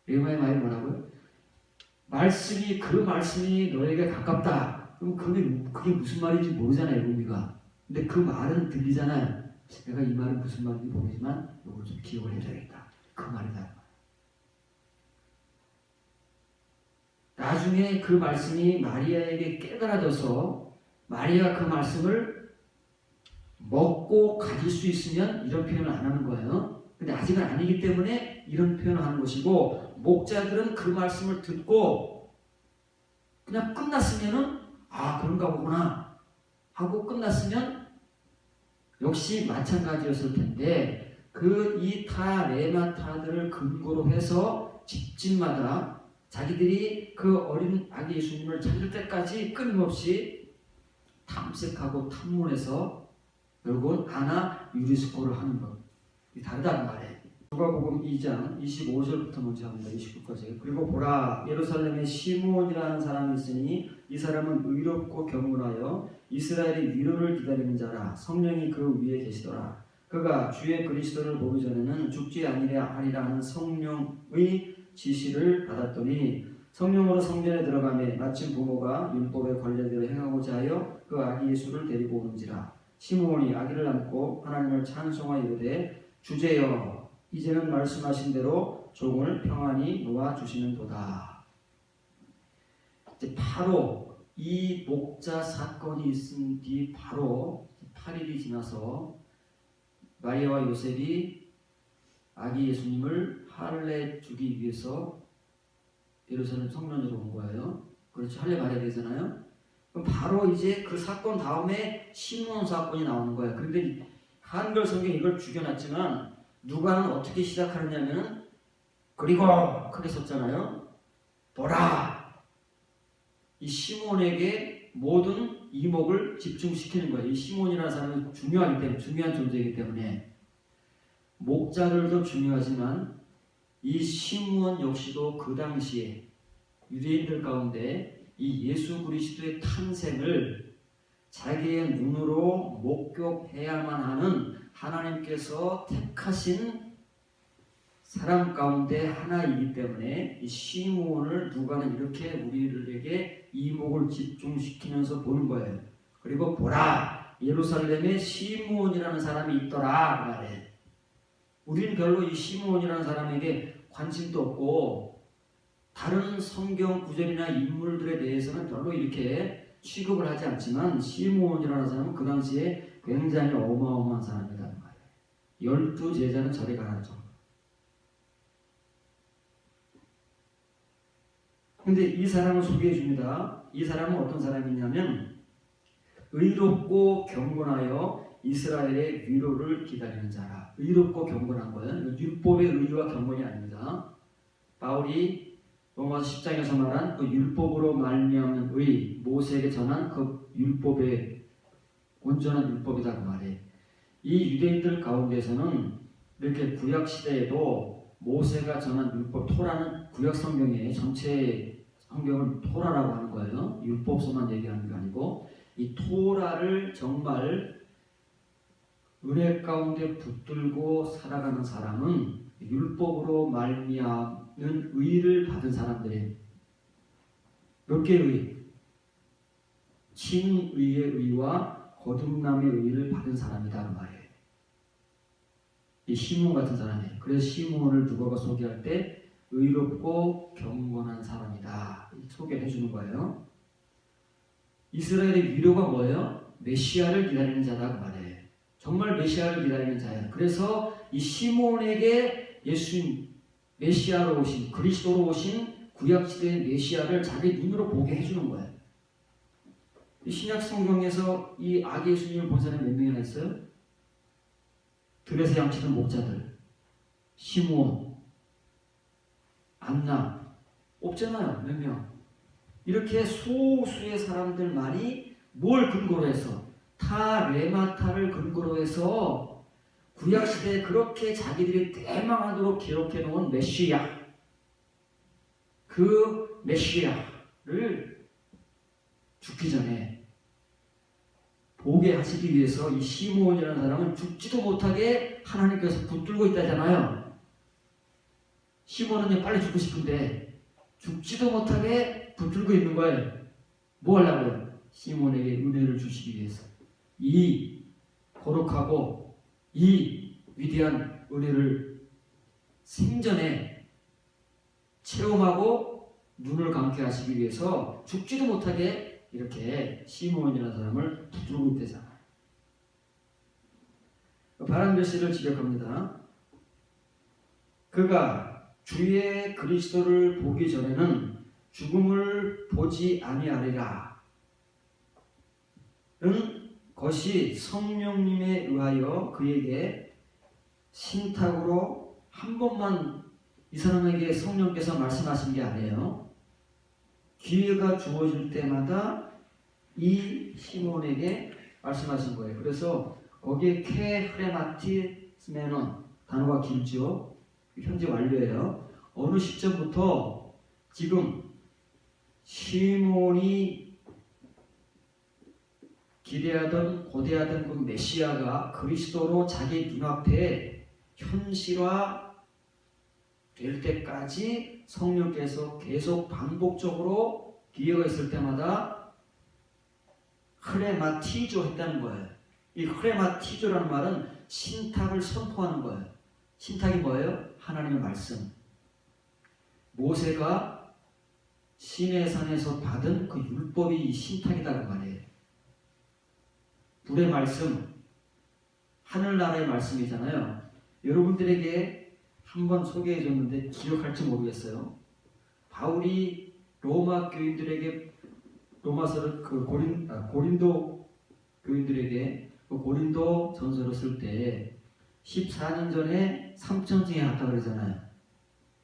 [SPEAKER 1] 레마의 말이 뭐라고요? 말씀이 그 말씀이 너에게 가깝다. 그럼 그게 무슨 말인지 모르잖아요, 우리가. 근데 그 말은 들리잖아요. 내가 이 말은 무슨 말인지 모르지만 이걸 좀 기억을 해줘야겠다. 그 말이다. 나중에 그 말씀이 마리아에게 깨달아져서 마리아가 그 말씀을 먹고 가질 수 있으면 이런 표현을 안 하는 거예요. 근데 아직은 아니기 때문에 이런 표현을 하는 것이고 목자들은 그 말씀을 듣고 그냥 끝났으면은 아 그런가 보구나 하고 끝났으면 역시 마찬가지였을 텐데 그 이 타 레마타들을 근거로 해서 집집마다 자기들이 그 어린 아기 예수님을 찾을 때까지 끊임없이 탐색하고 탐문해서 결국은 아나 유리스코를 하는 것. 다르다는 말이에요. 누가복음 2장 25절부터 먼저 합니다. 29까지. 그리고 보라, 예루살렘에 시므온이라는 사람이 있으니 이 사람은 의롭고 경건하여 이스라엘의 위로를 기다리는 자라. 성령이 그 위에 계시더라. 그가 주의 그리스도를 보기 전에는 죽지 아니랴 하리라 하는 성령의 지시를 받았더니 성령으로 성전에 들어가매 마침 부모가 율법의 관례대로 행하고자 하여 그 아기 예수를 데리고 오는지라. 시므온이 아기를 안고 하나님을 찬송하여 이르되 주제여 이제는 말씀하신 대로 종을 평안히 놓아 주시는도다. 이제 바로 이 목자 사건이 있은 뒤 바로 8일이 지나서 마리아와 요셉이 아기 예수님을 할례 주기 위해서 예루살렘 성전으로 온 거예요. 그렇죠. 할례 받아야 되잖아요. 그럼 바로 이제 그 사건 다음에 시므온 사건이 나오는 거예요. 그런데 한글 성경이 이걸 죽여놨지만 누가는 어떻게 시작하느냐면 그리고 크게 썼잖아요. 보라! 이 시몬에게 모든 이목을 집중시키는 거예요. 이 시몬이라는 사람은 중요하기 때문에, 중요한 존재이기 때문에 목자들도 중요하지만 이 시몬 역시도 그 당시에 유대인들 가운데 이 예수 그리스도의 탄생을 자기의 눈으로 목격해야만 하는 하나님께서 택하신 사람 가운데 하나이기 때문에 이 시므온을 누가는 이렇게 우리들에게 이목을 집중시키면서 보는 거예요. 그리고 보라, 예루살렘에 시므온이라는 사람이 있더라 그 말에. 우리는 별로 이 시므온이라는 사람에게 관심도 없고 다른 성경 구절이나 인물들에 대해서는 별로 이렇게 취급을 하지 않지만 시므온이라는 사람은 그 당시에 굉장히 어마어마한 사람이다 그 말이에요. 12제자는 저리 가라죠. 근데 이 사람을 소개해 줍니다. 이 사람은 어떤 사람이냐면 의롭고 경건하여 이스라엘의 위로를 기다리는 자라. 의롭고 경건한 거예요. 율법의 의와 경건이 아닙니다. 바울이 로마서 10장에서 말한 그 율법으로 말미암는 의, 모세에게 전한 그 율법의 온전한 율법이다 그 말이에요. 이 유대인들 가운데서는 이렇게 구약 시대에도 모세가 전한 율법, 토라는 구약 성경의 전체 성경을 토라라고 하는 거예요. 율법서만 얘기하는 게 아니고 이 토라를 정말 은혜 가운데 붙들고 살아가는 사람은 율법으로 말미암는 의를 받은 사람들이에요. 몇 개의 의? 칭의의 의와 거듭남의 의를 받은 사람이다 그 말이에요. 이 시므온 같은 사람이에요. 그래서 시므온을 누가가 소개할 때 의롭고 경건한 사람이다 소개를 해주는 거예요. 이스라엘의 위로가 뭐예요? 메시아를 기다리는 자다 그 말이에요. 정말 메시아를 기다리는 자예요. 그래서 이 시므온에게 예수님 메시아로 오신 그리스도로 오신 구약시대의 메시아를 자기 눈으로 보게 해주는 거예요. 이 신약 성경에서 이 아기 예수님을 본 사람이 몇 명이나 있어요? 들에서 양치던 목자들, 시므온, 안나 없잖아요. 몇 명. 이렇게 소수의 사람들만이 뭘 근거로 해서 타레마타를 근거로 해서 구약시대에 그렇게 자기들이 대망하도록 기록해 놓은 메시아, 그 메시아를 죽기 전에 보게 하시기 위해서 이 시므온이라는 사람은 죽지도 못하게 하나님께서 붙들고 있다잖아요. 시므온은 빨리 죽고 싶은데 죽지도 못하게 붙들고 있는 거예요. 뭐 하려고요? 시므온에게 은혜를 주시기 위해서. 이 거룩하고 이 위대한 은혜를 생전에 체험하고 눈을 감게 하시기 위해서 죽지도 못하게 이렇게 시므온이라는 사람을 붙들고 있대잖아요. 바람글씨를 지적합니다. 그가 주의 그리스도를 보기 전에는 죽음을 보지 아니하리라 는 것이 성령님에 의하여 그에게 신탁으로 한 번만 이 사람에게 성령께서 말씀하신 게 아니에요. 기회가 주어질 때마다 이 시몬에게 말씀하신 거예요. 그래서 거기에 케 프레마티스메논 단어가 길죠. 현재 완료예요. 어느 시점부터 지금 시몬이 기대하던 고대하던 그 메시아가 그리스도로 자기 눈앞에 현실화 될 때까지 성령께서 계속 반복적으로 기회가 있을 때마다 크레마티조 했다는 거예요. 이 크레마티조라는 말은 신탁을 선포하는 거예요. 신탁이 뭐예요? 하나님의 말씀. 모세가 시내산에서 받은 그 율법이 신탁이라는 말이에요. 불의 말씀, 하늘나라의 말씀이잖아요. 여러분들에게 한번 소개해 줬는데 기억할지 모르겠어요. 바울이 로마 교인들에게 로마서를 고린도 교인들에게 고린도 전서를 쓸 때 14년 전에 3천층에 갔다 그러잖아요.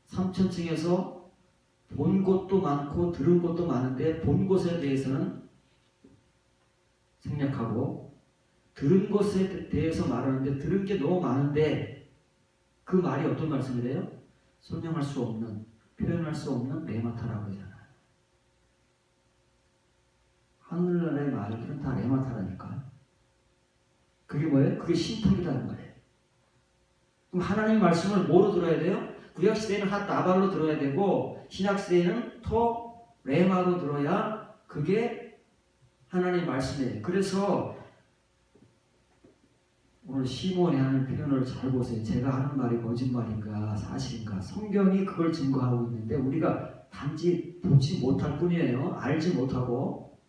[SPEAKER 1] 3천층에서 본 곳도 많고 들은 곳도 많은데 본 곳에 대해서는 생략하고 들은 것에 대해서 말하는데 들은 게 너무 많은데 그 말이 어떤 말씀이래요? 설명할 수 없는, 표현할 수 없는 레마타라고 그러잖아요. 하늘나라의 말들은 다 레마타라니까. 그게 뭐예요? 그게 신탁이라는 거예요. 그럼 하나님의 말씀을 뭐로 들어야 돼요? 구약시대에는 핫나발로 들어야 되고 신약시대에는 토 레마로 들어야 그게 하나님의 말씀이에요. 그래서 오늘 시몬이 하는 표현을 잘 보세요. 제가 하는 말이 거짓말인가 사실인가. 성경이 그걸 증거하고 있는데 우리가 단지 보지 못할 뿐이에요. 알지 못하고.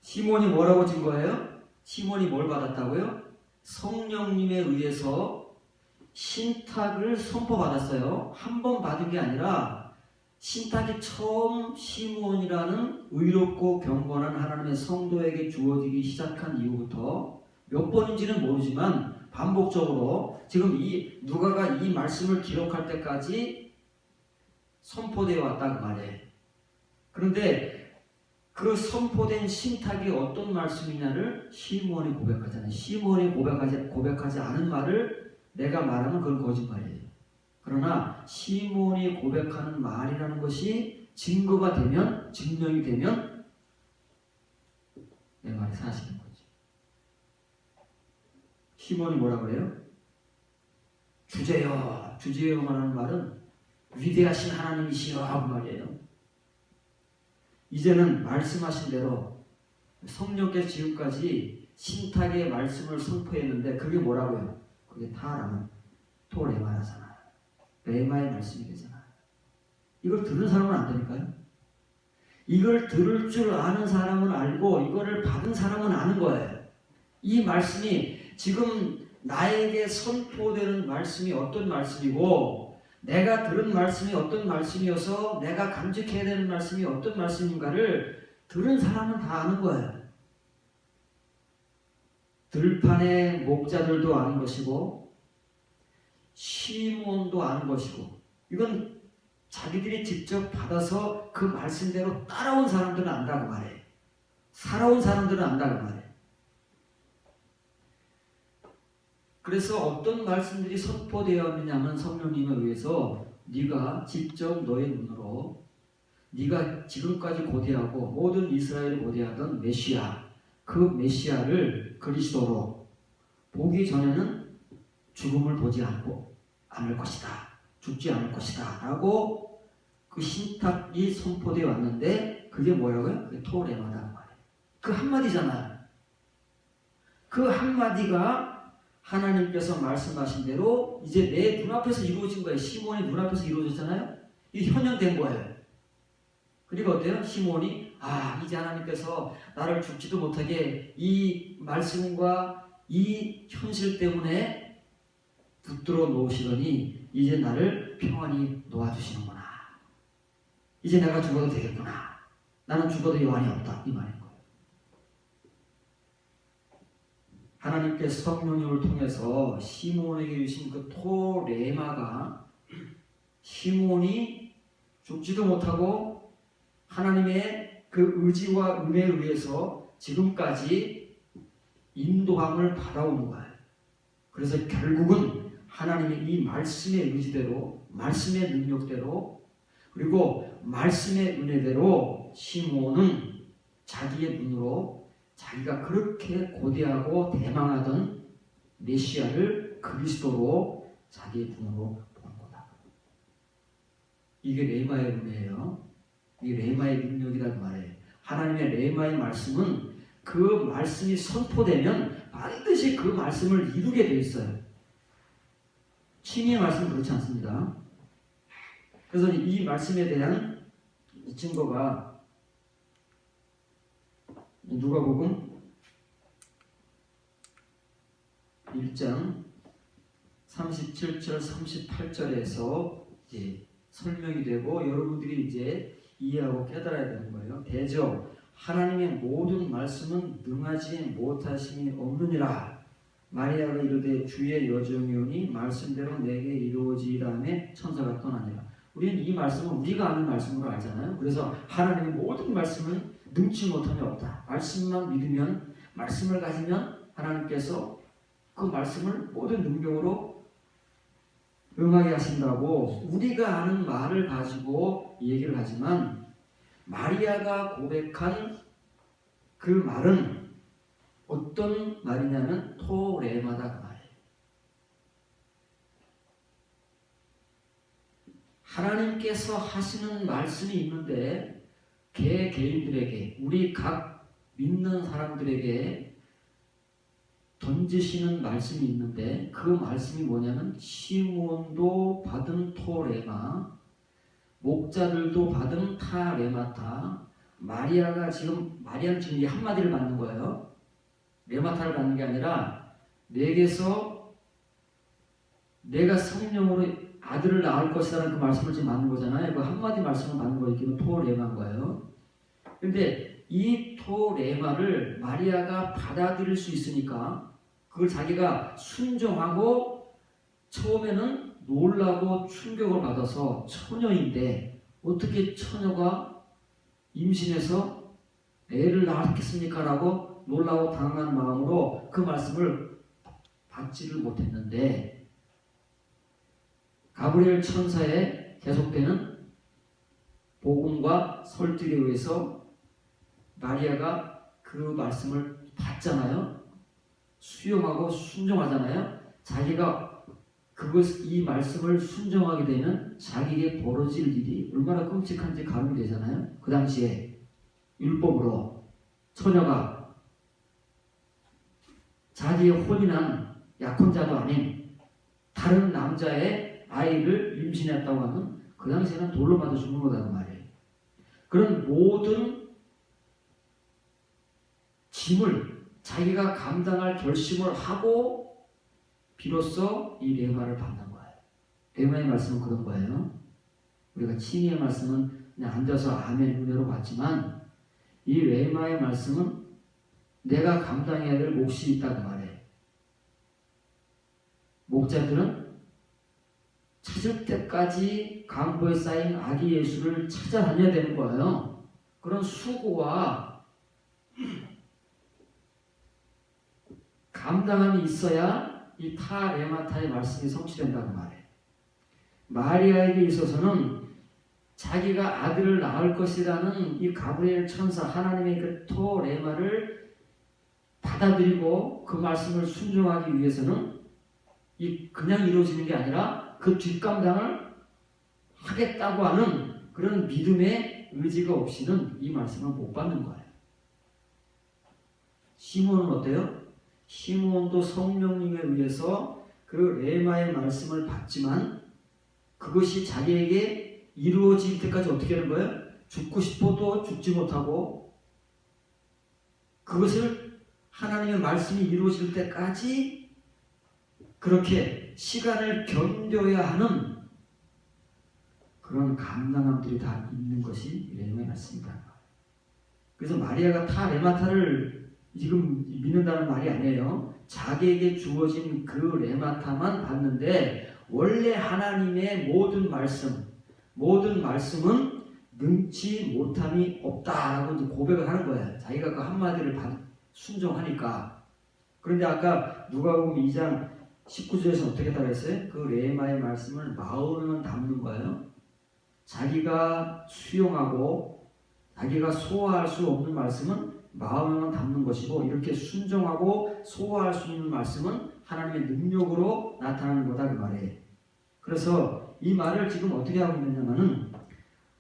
[SPEAKER 1] 시몬이 뭐라고 증거해요? 시몬이 뭘 받았다고요? 성령님에 의해서 신탁을 선포받았어요. 한 번 받은 게 아니라 신탁이 처음 시몬이라는 의롭고 경건한 하나님의 성도에게 주어지기 시작한 이후부터 몇 번인지는 모르지만 반복적으로 지금 누가가 이 말씀을 기록할 때까지 선포되어 왔다 그 말이에요. 그런데 그 선포된 신탁이 어떤 말씀이냐를 시몬이 고백하잖아요. 시몬이 고백하지 않은 말을 내가 말하면 그건 거짓말이에요. 그러나 시몬이 고백하는 말이라는 것이 증거가 되면, 증명이 되면 내 말이 사실인 거지. 시몬이 뭐라고 해요? 주제여, 주제여만 하는 말은 위대하신 하나님이시여 하고 말이에요. 이제는 말씀하신 대로 성령께서 지금까지 신탁의 말씀을 선포했는데 그게 뭐라고요? 그게 타라는 토레마라잖아. 레마의 말씀이 되잖아. 이걸 들은 사람은 안 되니까요. 이걸 들을 줄 아는 사람은 알고 이거를 받은 사람은 아는 거예요. 이 말씀이 지금 나에게 선포되는 말씀이 어떤 말씀이고 내가 들은 말씀이 어떤 말씀이어서 내가 감직해야 되는 말씀이 어떤 말씀인가를 들은 사람은 다 아는 거예요. 들판의 목자들도 아는 것이고 시몬도 아는 것이고 이건 자기들이 직접 받아서 그 말씀대로 따라온 사람들은 안다고 말해. 살아온 사람들은 안다고 말해. 그래서 어떤 말씀들이 선포되었느냐면 성령님에 의해서 네가 직접 너의 눈으로 네가 지금까지 고대하고 모든 이스라엘이 고대하던 메시아, 그 메시아를 그리스도로 보기 전에는 죽음을 보지 않을 것이다. 죽지 않을 것이다. 라고 그 신탁이 선포되어 왔는데 그게 뭐라고요? 그게 토레마다는 말이에요. 그 한마디잖아요. 그 한마디가 하나님께서 말씀하신 대로 이제 내 눈앞에서 이루어진 거예요. 시몬이 눈앞에서 이루어졌잖아요. 이게 현현된 거예요. 그리고 어때요? 시몬이 이제 하나님께서 나를 죽지도 못하게 이 말씀과 이 현실 때문에 붙들어 놓으시더니 이제 나를 평안히 놓아주시는구나. 이제 내가 죽어도 되겠구나. 나는 죽어도 여한이 없다. 이 말인 거예요. 하나님께서 성령님을 통해서 시몬에게 주신 그 토레마가 시몬이 죽지도 못하고 하나님의 그 의지와 은혜에 의해서 지금까지 인도함을 받아오는 거예요. 그래서 결국은 하나님의 이 말씀의 의지대로, 말씀의 능력대로, 그리고 말씀의 은혜대로 시므온은 자기의 눈으로 자기가 그렇게 고대하고 대망하던 메시아를 그리스도로 자기의 눈으로 본 거다. 이게 레마의 은혜예요. 이게 레마의 능력이라는 말이에요. 하나님의 레마의 말씀은 그 말씀이 선포되면 반드시 그 말씀을 이루게 돼 있어요. 칭의의 말씀은 그렇지 않습니다. 그래서 이 말씀에 대한 증거가 누가복음 1장 37절 38절에서 이제 설명이 되고 여러분들이 이제 이해하고 깨달아야 되는 거예요. 대저 하나님의 모든 말씀은 능하지 못하심이 없느니라. 마리아가 이르되 주의 여정이오니 말씀대로 내게 이루어지라며 천사가 떠나니라. 우리는 이 말씀은 우리가 아는 말씀으로 알잖아요. 그래서 하나님의 모든 말씀은 능치 못함이 없다. 말씀만 믿으면, 말씀을 가지면 하나님께서 그 말씀을 모든 능력으로 응하게 하신다고 우리가 아는 말을 가지고 얘기를 하지만 마리아가 고백한 그 말은 어떤 말이냐면 토레마다 그 말이에요. 하나님께서 하시는 말씀이 있는데 개인들에게, 우리 각 믿는 사람들에게 던지시는 말씀이 있는데 그 말씀이 뭐냐면 시므온도 받은 토레마, 목자들도 받은 타레마타, 마리아는 지금 이 한마디를 받는 거예요. 레마타를 받는 게 아니라 내게서 내가 성령으로 아들을 낳을 것이라는 그 말씀을 지금 받는 거잖아요. 그 한마디 말씀을 받는 거니까 토레마인 거예요. 근데 이 토레마를 마리아가 받아들일 수 있으니까 그걸 자기가 순종하고 처음에는 놀라고 충격을 받아서 처녀인데 어떻게 처녀가 임신해서 애를 낳았겠습니까? 라고 놀라고 당한 마음으로 그 말씀을 받지를 못했는데 가브리엘 천사의 계속되는 복음과 설득에 의해서 마리아가 그 말씀을 받잖아요. 수용하고 순종하잖아요. 자기가 이 말씀을 순종하게 되면 자기에게 벌어질 일이 얼마나 끔찍한지 가늠이 되잖아요. 그 당시에 율법으로 처녀가 자기의 혼인한 약혼자도 아닌 다른 남자의 아이를 임신했다고 하면 그 당시에는 돌로 맞아 죽는 거라는 말이에요. 그런 모든 짐을 자기가 감당할 결심을 하고 비로소 이 레마를 받는 거예요. 레마의 말씀은 그런 거예요. 우리가 칭의의 말씀은 그냥 앉아서 아멘 은혜로 받지만 이 레마의 말씀은 내가 감당해야 될 몫이 있다고 말해요. 목자들은 찾을 때까지 강보에 쌓인 아기 예수를 찾아다녀야 되는 거예요. 그런 수고와 감당함이 있어야 이 타레마타의 말씀이 성취된다고 말해요. 마리아에게 있어서는 자기가 아들을 낳을 것이라는 이 가브리엘 천사 하나님의 그 토레마를 받아들이고 그 말씀을 순종하기 위해서는 그냥 이루어지는 게 아니라 그 뒷감당을 하겠다고 하는 그런 믿음의 의지가 없이는 이 말씀을 못 받는 거예요. 시므온은 어때요? 시므온도 성령님에 의해서 그 레마의 말씀을 받지만 그것이 자기에게 이루어질 때까지 어떻게 하는 거예요? 죽고 싶어도 죽지 못하고 그것을 하나님의 말씀이 이루어질 때까지 그렇게 시간을 견뎌야 하는 그런 감당함들이 다 있는 것이 레마의 말씀이다. 그래서 마리아가 타레마타를 지금 믿는다는 말이 아니에요. 자기에게 주어진 그 레마타만 받는데 원래 하나님의 모든 말씀은 능치 못함이 없다라고 이제 고백을 하는 거예요. 자기가 그 한마디를 순종하니까. 그런데 아까 누가복음 2장 19절에서 어떻게 따라했어요? 그 레마의 말씀을 마음에만 담는 거예요. 자기가 수용하고 자기가 소화할 수 없는 말씀은 마음에만 담는 것이고, 이렇게 순종하고 소화할 수 있는 말씀은 하나님의 능력으로 나타나는 거다, 그 말이에요. 그래서 이 말을 지금 어떻게 하고 있느냐면은,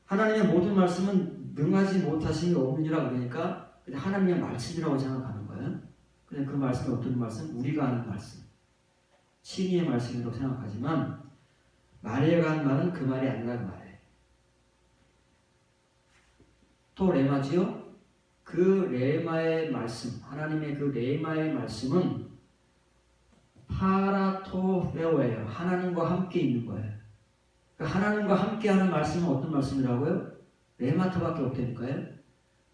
[SPEAKER 1] 하나님의 모든 말씀은 능하지 못하심이 없느니라 그러니까 그냥 하나님의 말씀이라고 생각하는 거예요. 그냥 그 말씀이 어떤 말씀? 우리가 하는 말씀, 칭의의 말씀이라고 생각하지만, 마리아가 한 말은 그 말이 아니라는 말이에요. 또 레마지요? 그 레마의 말씀, 하나님의 그 레마의 말씀은 파라토레오예요. 하나님과 함께 있는 거예요. 하나님과 함께하는 말씀은 어떤 말씀이라고요? 레마트밖에 없다니까요.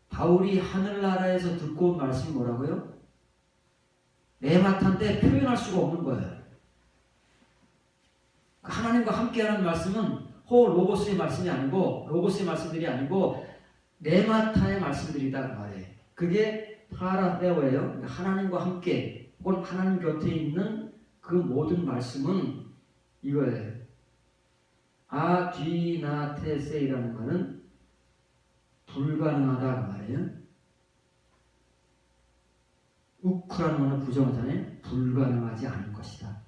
[SPEAKER 1] 바울이 하늘나라에서 듣고 온 말씀이 뭐라고요? 레마트인데 표현할 수가 없는 거예요. 하나님과 함께하는 말씀은 로고스의 말씀이 아니고, 로고스의 말씀들이 아니고 레마타의 말씀들이다, 그 말이에요. 그게 파라테오예요. 하나님과 함께 혹은 하나님 곁에 있는 그 모든 말씀은 이거예요. 아디나테세이라는 말은 불가능하다, 그 말이에요. 우크라는 말은 부정하잖아요. 불가능하지 않은 것이다.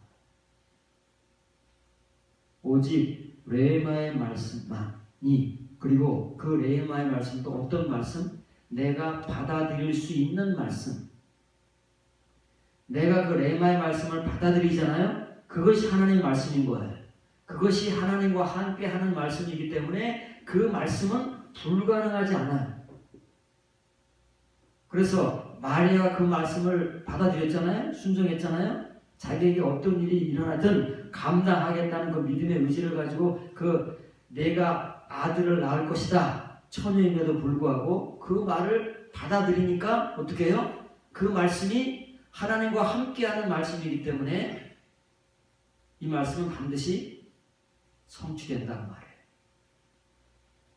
[SPEAKER 1] 오직 레마의 말씀만이, 그리고 그 레마의 말씀도 어떤 말씀? 내가 받아들일 수 있는 말씀. 내가 그 레마의 말씀을 받아들이잖아요. 그것이 하나님의 말씀인 거예요. 그것이 하나님과 함께 하는 말씀이기 때문에 그 말씀은 불가능하지 않아요. 그래서 마리아가 그 말씀을 받아들였잖아요. 순종했잖아요. 자기에게 어떤 일이 일어나든 감당하겠다는 그 믿음의 의지를 가지고 내가 아들을 낳을 것이다, 처녀임에도 불구하고 그 말을 받아들이니까 어떻게 해요? 그 말씀이 하나님과 함께하는 말씀이기 때문에 이 말씀은 반드시 성취된다는 말이에요.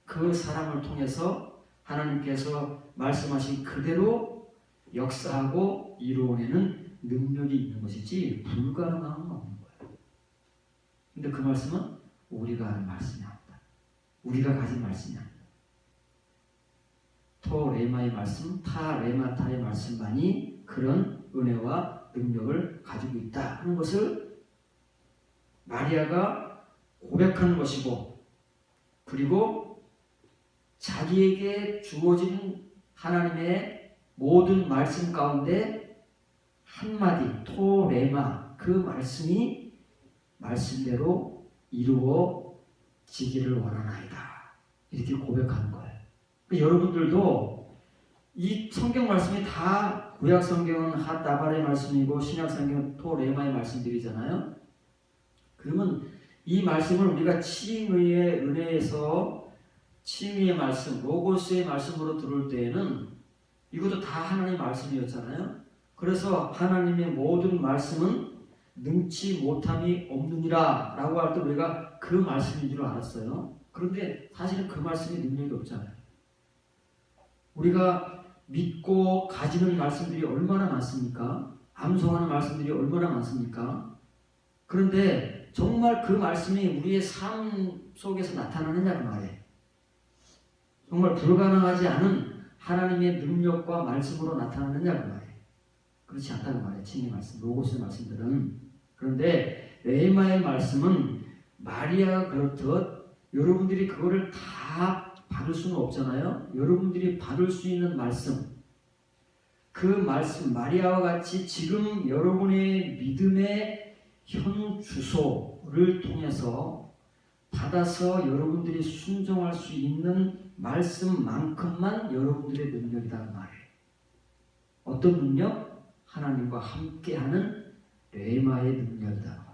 [SPEAKER 1] 그 사람을 통해서 하나님께서 말씀하신 그대로 역사하고 이루어내는 능력이 있는 것이지 불가능한 건 없는 거예요. 근데 그 말씀은 우리가 하는 말씀이 아니다. 우리가 가진 말씀이 아니다. 토 레마의 말씀, 타 레마타의 말씀만이 그런 은혜와 능력을 가지고 있다 하는 것을 마리아가 고백하는 것이고, 그리고 자기에게 주어진 하나님의 모든 말씀 가운데 한마디 토 레마, 그 말씀이 말씀대로 이루어지기를 원하나이다, 이렇게 고백하는 거예요. 여러분들도 이 성경 말씀이 다 구약 성경은 핫다발의 말씀이고 신약 성경은 토 레마의 말씀들이잖아요. 그러면 이 말씀을 우리가 칭의의 은혜에서 칭의의 말씀, 로고스의 말씀으로 들을 때에는 이것도 다 하나님의 말씀이었잖아요. 그래서 하나님의 모든 말씀은 능치 못함이 없느니라 라고 할 때 우리가 그 말씀인 줄 알았어요. 그런데 사실은 그 말씀이 능력이 없잖아요. 우리가 믿고 가지는 말씀들이 얼마나 많습니까? 암송하는 말씀들이 얼마나 많습니까? 그런데 정말 그 말씀이 우리의 삶 속에서 나타나느냐는 말이에요. 정말 불가능하지 않은 하나님의 능력과 말씀으로 나타나느냐는 말이에요. 그렇지 않다는 말이에요. 칭의 말씀, 로고스의 말씀들은. 그런데 레마의 말씀은 마리아가 그렇듯 여러분들이 그거를 다 받을 수는 없잖아요. 여러분들이 받을 수 있는 말씀, 그 말씀, 마리아와 같이 지금 여러분의 믿음의 현 주소를 통해서 받아서 여러분들이 순종할 수 있는 말씀만큼만 여러분들의 능력이라는 말이에요. 어떤 능력? 하나님과 함께하는 레마의 능력이다.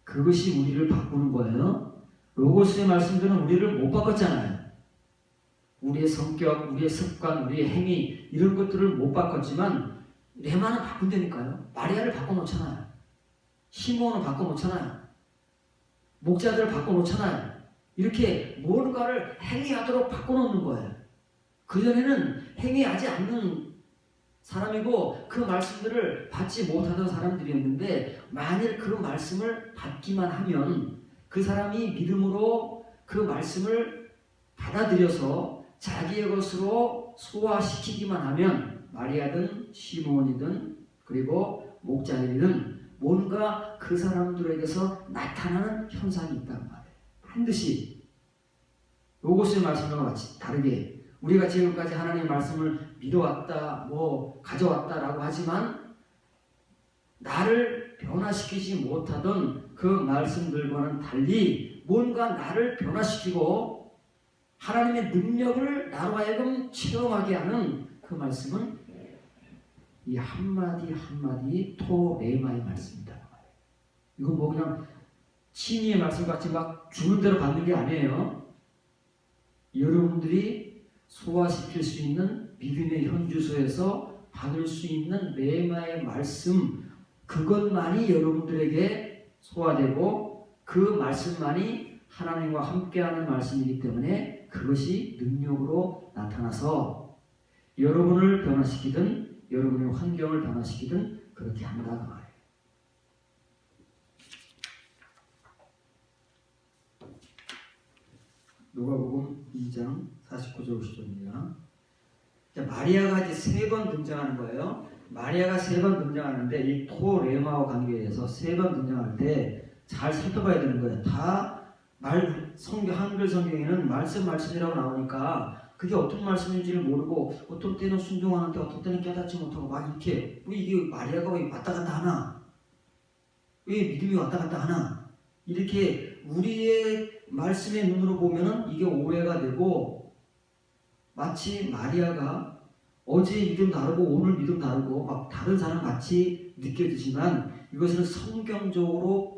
[SPEAKER 1] 그것이 우리를 바꾸는 거예요. 로고스의 말씀들은 우리를 못 바꿨잖아요. 우리의 성격, 우리의 습관, 우리의 행위 이런 것들을 못 바꿨지만 레마는 바꾼다니까요. 마리아를 바꿔놓잖아요. 시몬을 바꿔놓잖아요. 목자들을 바꿔놓잖아요. 이렇게 뭔가를 행위하도록 바꿔놓는 거예요. 그전에는 행위하지 않는 사람이고 그 말씀들을 받지 못하던 사람들이었는데 만일 그 말씀을 받기만 하면 그 사람이 믿음으로 그 말씀을 받아들여서 자기의 것으로 소화시키기만 하면 마리아든 시몬이든 그리고 목자들이든 뭔가 그 사람들에게서 나타나는 현상이 있단 말이에요. 반드시 로고스의 말씀과 같이 다르게 우리가 지금까지 하나님의 말씀을 믿어왔다, 가져왔다라고 하지만 나를 변화시키지 못하던 그 말씀들과는 달리 뭔가 나를 변화시키고 하나님의 능력을 나로 하여금 체험하게 하는 그 말씀은 이 한마디 한마디 토레마의 말씀이다. 이건 그냥 친히의 말씀같이 막 주는 대로 받는 게 아니에요. 여러분들이 소화시킬 수 있는 믿음의 현주소에서 받을 수 있는 레마의 말씀, 그것만이 여러분들에게 소화되고 그 말씀만이 하나님과 함께하는 말씀이기 때문에 그것이 능력으로 나타나서 여러분을 변화시키든 여러분의 환경을 변화시키든 그렇게 한다 그 말이에요. 누가복음 2장 49절 50절입니다. 마리아가 이제 3번 등장하는 거예요. 마리아가 3번 등장하는데 이 토레마와 관계에서 3번 등장할 때 잘 살펴봐야 되는 거예요. 다 한글 성경에는 말씀이라고 나오니까 그게 어떤 말씀인지를 모르고 어떤 때는 순종하는데 어떤 때는 깨닫지 못하고 막 이렇게 왜 이게 마리아가 왜 왔다 갔다 하나? 왜 믿음이 왔다 갔다 하나? 이렇게 우리의 말씀의 눈으로 보면은 이게 오해가 되고 마치 마리아가 어제 믿음 다르고 오늘 믿음 다르고 막 다른 사람 같이 느껴지지만 이것은 성경적으로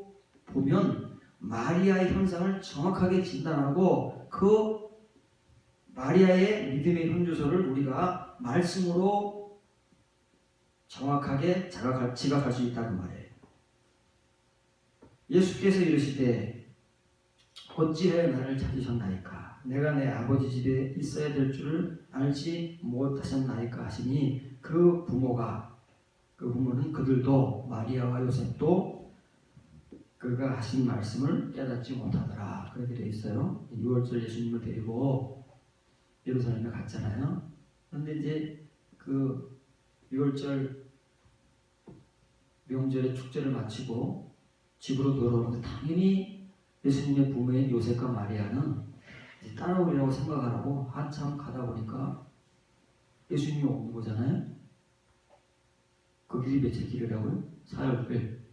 [SPEAKER 1] 보면 마리아의 현상을 정확하게 진단하고 그 마리아의 믿음의 현주소를 우리가 말씀으로 정확하게 지각할 수 있다는 말이에요. 예수께서 이르시되 어찌하여 나를 찾으셨나이까? 내가 내 아버지 집에 있어야 될 줄을 알지 못하셨나이까 하시니 그 부모는 그들도 마리아와 요셉도 그가 하신 말씀을 깨닫지 못하더라. 그렇게 되어 있어요. 6월절 예수님을 데리고 예루살렘에 갔잖아요. 그런데 이제 그 6월절 명절의 축제를 마치고 집으로 돌아오는데 당연히 예수님의 부모인 요셉과 마리아는 따라오리라고 생각하라고 한참 가다 보니까 예수님이 오는 거잖아요. 그 길이 며칠 길이라고요? 사흘.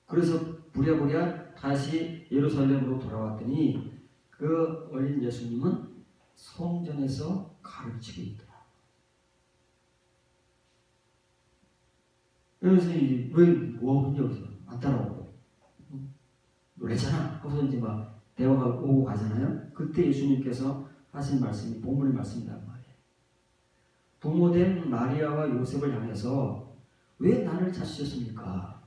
[SPEAKER 1] 그래서 부랴부랴 다시 예루살렘으로 돌아왔더니 그 어린 예수님은 성전에서 가르치고 있더라. 그래서 왜 뭐하고 여기서 안 따라오고 놀랬잖아. 하고서 이제 막 대화가 오고 가잖아요. 그때 예수님께서 하신 말씀이 본문의 말씀이란 말이에요. 부모된 마리아와 요셉을 향해서 왜 나를 찾으셨습니까?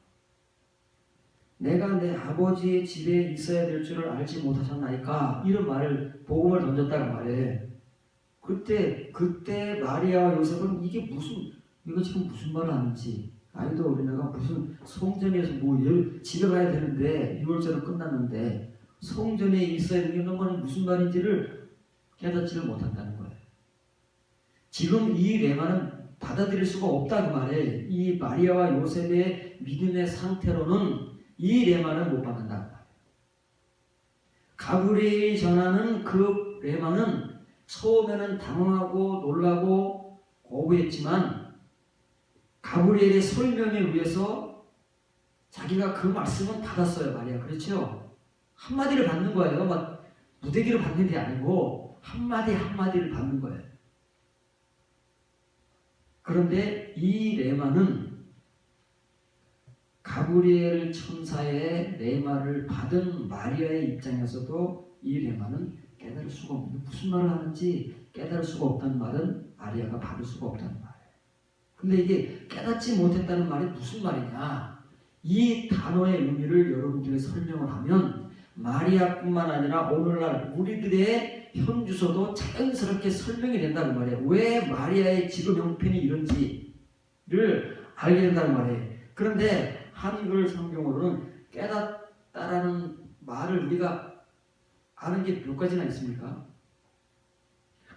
[SPEAKER 1] 내가 내 아버지의 집에 있어야 될 줄을 알지 못하셨나이까? 이런 말을 복음을 던졌다는 말이에요. 그때 마리아와 요셉은 이거 지금 무슨 말을 하는지 아이도 어린애가 무슨 성전에서 집에 가야 되는데 6월절은 끝났는데 성전에 있어야 되는 건 무슨 말인지를 깨닫지를 못한다는 거예요. 지금 이 레마는 받아들일 수가 없다는 말이에요. 이 마리아와 요셉의 믿음의 상태로는 이 레마는 못 받는다는 말이에요. 가브리엘이 전하는 그 레마는 처음에는 당황하고 놀라고 거부했지만 가브리엘의 설명에 의해서 자기가 그 말씀은 받았어요. 마리아. 그렇죠? 한마디를 받는 거예요. 막 무대기를 받는 게 아니고 한마디 한마디를 받는 거예요. 그런데 이 레마는 가브리엘 천사의 레마를 받은 마리아의 입장에서도 이 레마는 깨달을 수가 없는, 무슨 말을 하는지 깨달을 수가 없다는 말은 마리아가 받을 수가 없다는 말이에요. 근데 이게 깨닫지 못했다는 말이 무슨 말이냐? 이 단어의 의미를 여러분들이 설명을 하면 마리아뿐만 아니라 오늘날 우리들의 현주소도 자연스럽게 설명이 된다는 말이에요. 왜 마리아의 지금 형편이 이런지를 알게 된다는 말이에요. 그런데 한글 성경으로는 깨닫다라는 말을 우리가 아는 게 몇 가지나 있습니까?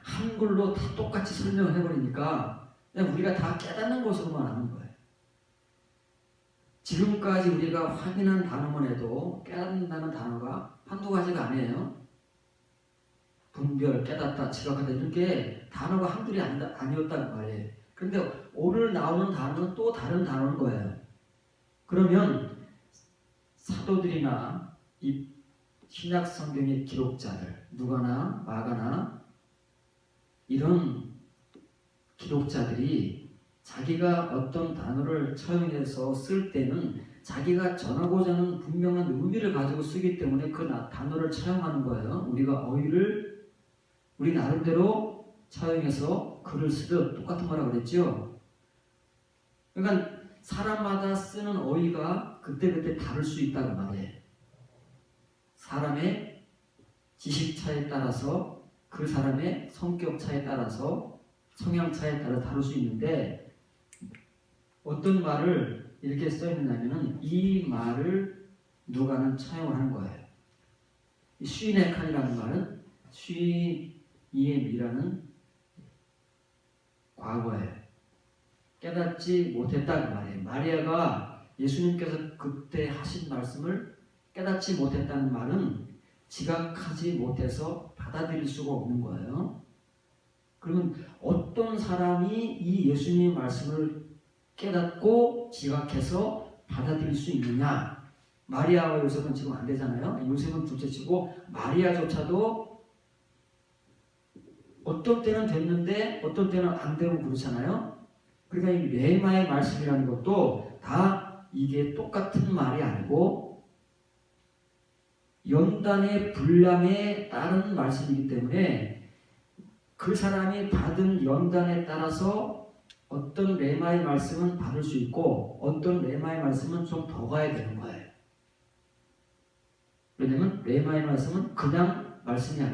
[SPEAKER 1] 한글로 다 똑같이 설명을 해버리니까 그냥 우리가 다 깨닫는 것으로만 아는 거예요. 지금까지 우리가 확인한 단어만 해도 깨닫는다는 단어가 한두 가지가 아니에요. 분별, 깨닫다, 지각하다 이렇게 단어가 한둘이 아니었다는 말이에요. 그런데 오늘 나오는 단어는 또 다른 단어인 거예요. 그러면 사도들이나 이 신약 성경의 기록자들, 누가나 마가나 이런 기록자들이 자기가 어떤 단어를 처형해서 쓸 때는 자기가 전하고자 하는 분명한 의미를 가지고 쓰기 때문에 그 단어를 처형하는 거예요. 우리가 어휘를 우리 나름대로 처형해서 글을 쓰듯 똑같은 거라고 그랬죠. 그러니까 사람마다 쓰는 어휘가 그때그때 다를 수 있다고 말이에요. 사람의 지식 차에 따라서 그 사람의 성격 차에 따라서 성향 차에 따라 다를 수 있는데 어떤 말을 이렇게 써있느냐면 이 말을 누가는 차용을 한 거예요. 쉬인의 칸이라는 말은 쉬인이의 미라는 과거에 깨닫지 못했다는 말이에요. 마리아가 예수님께서 그때 하신 말씀을 깨닫지 못했다는 말은 지각하지 못해서 받아들일 수가 없는 거예요. 그러면 어떤 사람이 이 예수님의 말씀을 깨닫고 지각해서 받아들일 수 있느냐? 마리아와 요셉은 지금 안 되잖아요. 요셉은 둘째치고 마리아조차도 어떤 때는 됐는데 어떤 때는 안 되고 그렇잖아요. 그러니까 이 레마의 말씀이라는 것도 다 이게 똑같은 말이 아니고 연단의 분량에 따른 말씀이기 때문에 그 사람이 받은 연단에 따라서 어떤 레마의 말씀은 받을 수 있고 어떤 레마의 말씀은 좀 더 가야 되는 거예요. 왜냐면 레마의 말씀은 그냥 말씀이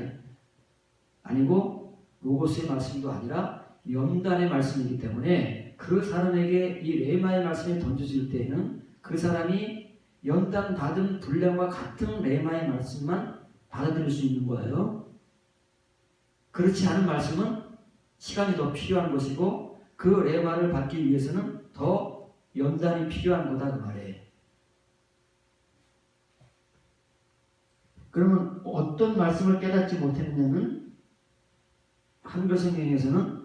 [SPEAKER 1] 아니고 로고스의 말씀도 아니라 연단의 말씀이기 때문에 그 사람에게 이 레마의 말씀이 던져질 때에는 그 사람이 연단 받은 분량과 같은 레마의 말씀만 받아들일 수 있는 거예요. 그렇지 않은 말씀은 시간이 더 필요한 것이고 그 레마를 받기 위해서는 더 연단이 필요한 거다 그 말이에요. 그러면 어떤 말씀을 깨닫지 못했냐면 한글 성경에서는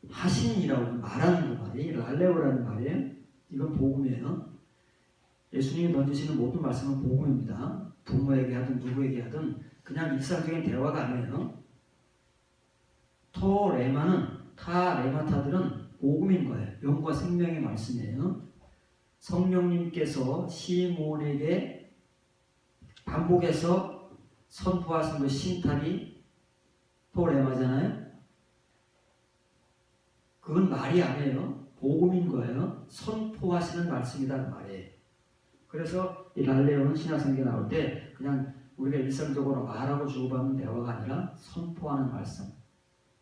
[SPEAKER 1] 하신이라고 말하는 거 말이에요. 랄레오라는 말이에요. 이건 복음이에요. 예수님이 던지시는 모든 말씀은 복음입니다. 부모에게 하든 누구에게 하든 그냥 일상적인 대화가 아니에요. 타 레마타들은 복음인 거예요. 영과 생명의 말씀이에요. 성령님께서 시몬에게 반복해서 선포하신 그 신탁이 토레마잖아요. 그건 말이 아니에요. 복음인 거예요. 선포하시는 말씀이라는 말이에요. 그래서 이 랄레오는 신약성경에 나올 때 그냥 우리가 일상적으로 말하고 주고받는 대화가 아니라 선포하는 말씀,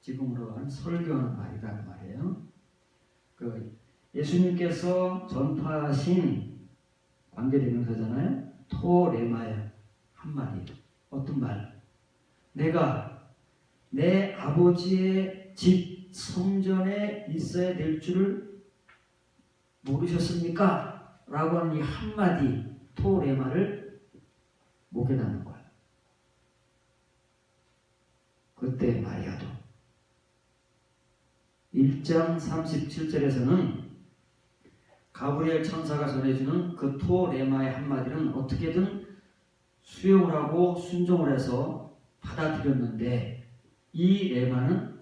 [SPEAKER 1] 지금으로 말하면 설교하는 말이라는 말이에요. 그 예수님께서 전파하신 관계대명사잖아요. 토레마의 한마디. 어떤 말? 내가 내 아버지의 집 성전에 있어야 될 줄을 모르셨습니까? 라고 하는 이 한마디 토레마를 목에 담는 거예요. 그때 마리아도 1장 37절에서는 가브리엘 천사가 전해주는 그 토레마의 한마디는 어떻게든 수용을 하고 순종을 해서 받아들였는데 이 레마는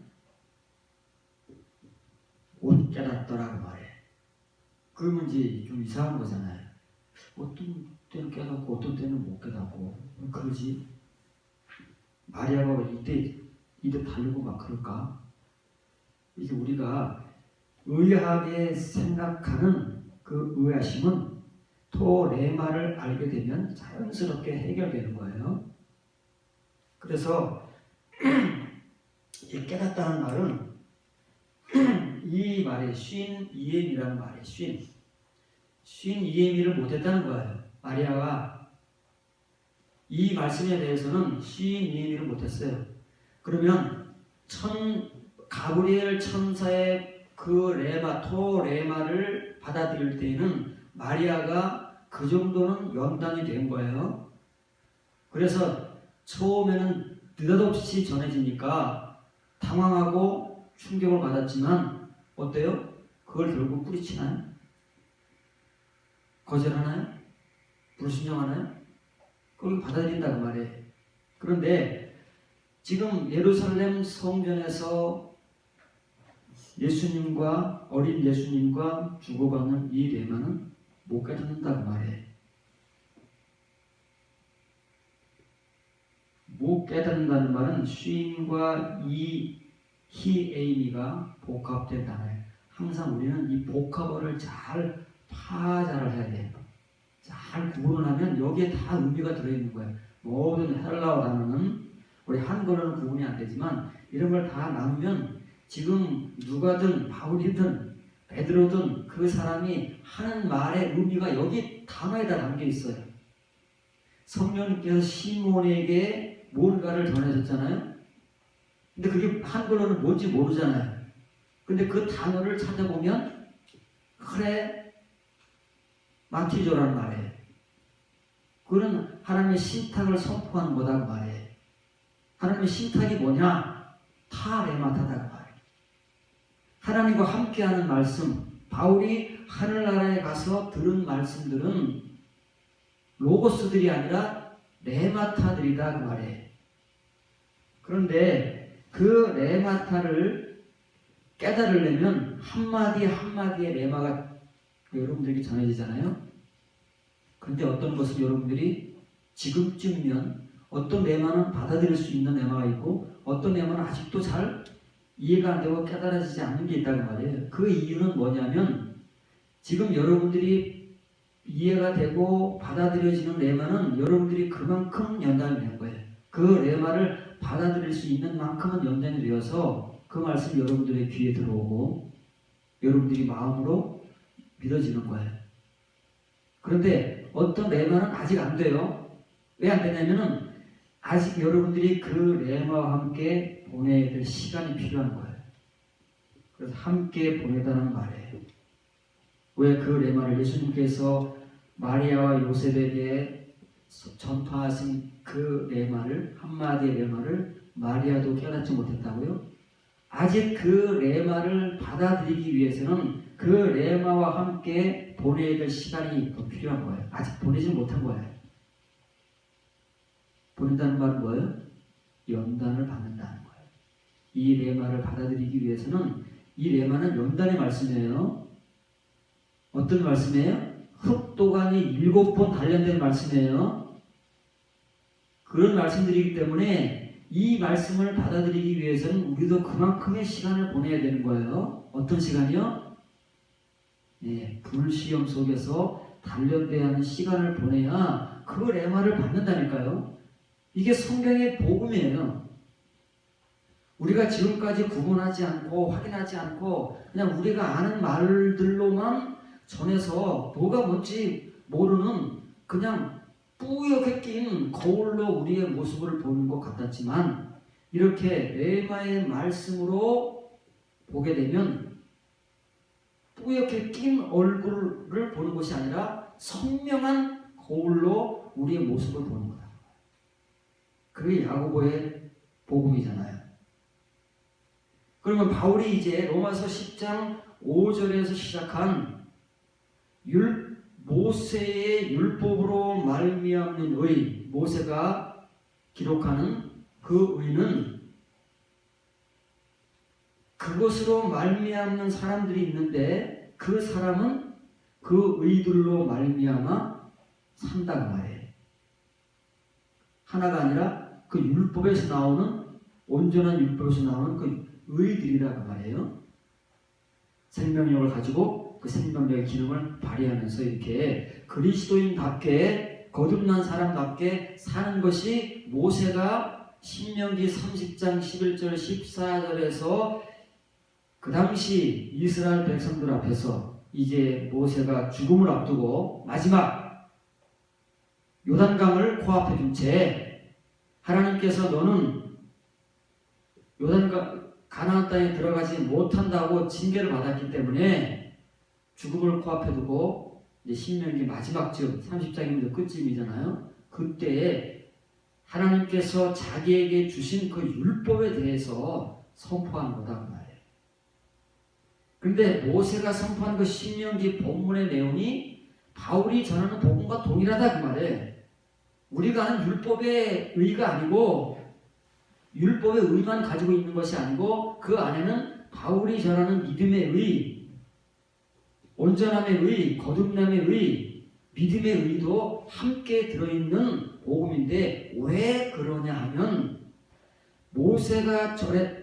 [SPEAKER 1] 못 깨닫더라고 말해. 그러면 이제 좀 이상한 거잖아요. 어떤 때는 깨닫고 어떤 때는 못 깨닫고 그러지. 마리아가 이때 다르고 막 그럴까? 이게 우리가 의아하게 생각하는 그 의아심은 토레마를 알게 되면 자연스럽게 해결되는 거예요. 그래서 이 깨닫다는 말은 이 말에 쉰 이엠이라는 말에 쉰 이엠이를 못했다는 거예요. 마리아가 이 말씀에 대해서는 쉰 이엠이를 못했어요. 그러면 가브리엘 천사의 그 레마를 받아들일 때에는 마리아가 그 정도는 연단이 된 거예요. 그래서 처음에는 느닷없이 전해지니까 당황하고 충격을 받았지만 어때요? 그걸 결국 뿌리치나요? 거절하나요? 불순종하나요? 그걸 받아들인다고 말이에요. 그런데 지금 예루살렘 성전에서 예수님과 어린 예수님과 주고받는 이 레마는 못 깨닫는다고 말이에요. 못 깨닫는다는 말은 쉰과 히에이미가 복합된 단어예요. 항상 우리는 이 복합어를 잘 파자를 해야 돼요. 잘 구분을 하면 여기에 다 의미가 들어있는 거예요. 모든 헬라어 단어는 우리 한글로는 구분이 안 되지만 이런 걸 다 나누면 지금 누가든 바울이든 베드로든 그 사람이 하는 말의 의미가 여기 단어에다 담겨 있어요. 성령님께서 시몬에게 뭔가를 전해줬잖아요. 근데 그게 한글로는 뭔지 모르잖아요. 근데 그 단어를 찾아보면 그래 마티조라는 말이에요. 그거는 하나님의 신탁을 선포하는 거다 그 말이에요. 하나님의 신탁이 뭐냐? 타레마타다 그 말이에요. 하나님과 함께하는 말씀, 바울이 하늘나라에 가서 들은 말씀들은 로고스들이 아니라 레마타들이다 그 말이에요. 그런데 그 레마타를 깨달으려면 한마디 한마디의 레마가 여러분들에게 전해지잖아요. 그런데 어떤 것은 여러분들이 지금쯤이면 어떤 레마는 받아들일 수 있는 레마가 있고 어떤 레마는 아직도 잘 이해가 안 되고 깨달아지지 않는 게 있다고 말이에요. 그 이유는 뭐냐면 지금 여러분들이 이해가 되고 받아들여지는 레마는 여러분들이 그만큼 연단이 된 거예요. 그 레마를 받아들일 수 있는 만큼은 연단이 되어서 그 말씀이 여러분들의 귀에 들어오고 여러분들이 마음으로 믿어지는 거예요. 그런데 어떤 레마는 아직 안 돼요. 왜 안 되냐면은 아직 여러분들이 그 레마와 함께 보내야 될 시간이 필요한 거예요. 그래서 함께 보내다는 말이에요. 왜 그 레마를 예수님께서 마리아와 요셉에게 전파하신 그 레마를 한마디의 레마를 마리아도 깨닫지 못했다고요? 아직 그 레마를 받아들이기 위해서는 그 레마와 함께 보내야 될 시간이 더 필요한 거예요. 아직 보내지 못한 거예요. 보낸다는 말은 뭐예요? 연단을 받는다는 거예요. 이 레마를 받아들이기 위해서는 이 레마는 연단의 말씀이에요. 어떤 말씀이에요? 흑도간이 7번 단련된 말씀이에요. 그런 말씀들이기 때문에 이 말씀을 받아들이기 위해서는 우리도 그만큼의 시간을 보내야 되는 거예요. 어떤 시간이요? 불시험 속에서 단련돼야 하는 시간을 보내야 그 레마를 받는다니까요. 이게 성경의 복음이에요. 우리가 지금까지 구분하지 않고 확인하지 않고 그냥 우리가 아는 말들로만 전해서 뭐가 뭔지 모르는 그냥 뿌옇게 낀 거울로 우리의 모습을 보는 것 같았지만 이렇게 레마의 말씀으로 보게 되면 뿌옇게 낀 얼굴을 보는 것이 아니라 선명한 거울로 우리의 모습을 보는 거다. 그게 야고보의 복음이잖아요. 그러면 바울이 이제 로마서 10장 5절에서 시작한 모세의 율법으로 말미암는 의, 모세가 기록하는 그 의는 그것으로 말미암는 사람들이 있는데 그 사람은 그 의들로 말미암아 산다고 말해요. 하나가 아니라 그 율법에서 나오는 온전한 율법에서 나오는 그 의들이라고 말해요. 생명력을 가지고 그 생명력의 기능을 발휘하면서 이렇게 그리스도인답게 거듭난 사람답게 사는 것이 모세가 신명기 30장 11절 14절에서 그 당시 이스라엘 백성들 앞에서 이제 모세가 죽음을 앞두고 마지막 요단강을 코앞에 둔 채 하나님께서 너는 요단강 가나안 땅에 들어가지 못한다고 징계를 받았기 때문에 죽음을 코앞에 두고 이제 신명기 마지막 쯤 30장이면 끝쯤이잖아요. 그때에 하나님께서 자기에게 주신 그 율법에 대해서 선포한 거다 그 말이에요. 그런데 모세가 선포한 그 신명기 본문의 내용이 바울이 전하는 복음과 동일하다 그 말이에요. 우리가 하는 율법의 의가 아니고 율법의 의만 가지고 있는 것이 아니고 그 안에는 바울이 전하는 믿음의 의, 온전함의 의, 거듭남의 의, 믿음의 의도 함께 들어있는 복음인데 왜 그러냐 하면 모세가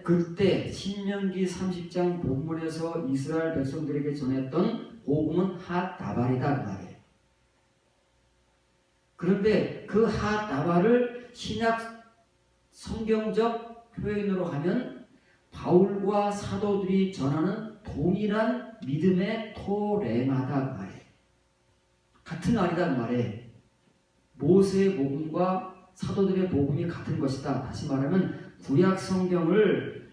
[SPEAKER 1] 그때 신명기 30장 본문에서 이스라엘 백성들에게 전했던 복음은 핫다발이다 그 말이에요. 그런데 그 핫다발을 신약 성경적 표현으로 하면 바울과 사도들이 전하는 동일한 믿음의 토레마다 그 말이에요. 같은 말이다 그 말이에요. 모세의 복음과 사도들의 복음이 같은 것이다. 다시 말하면 구약 성경을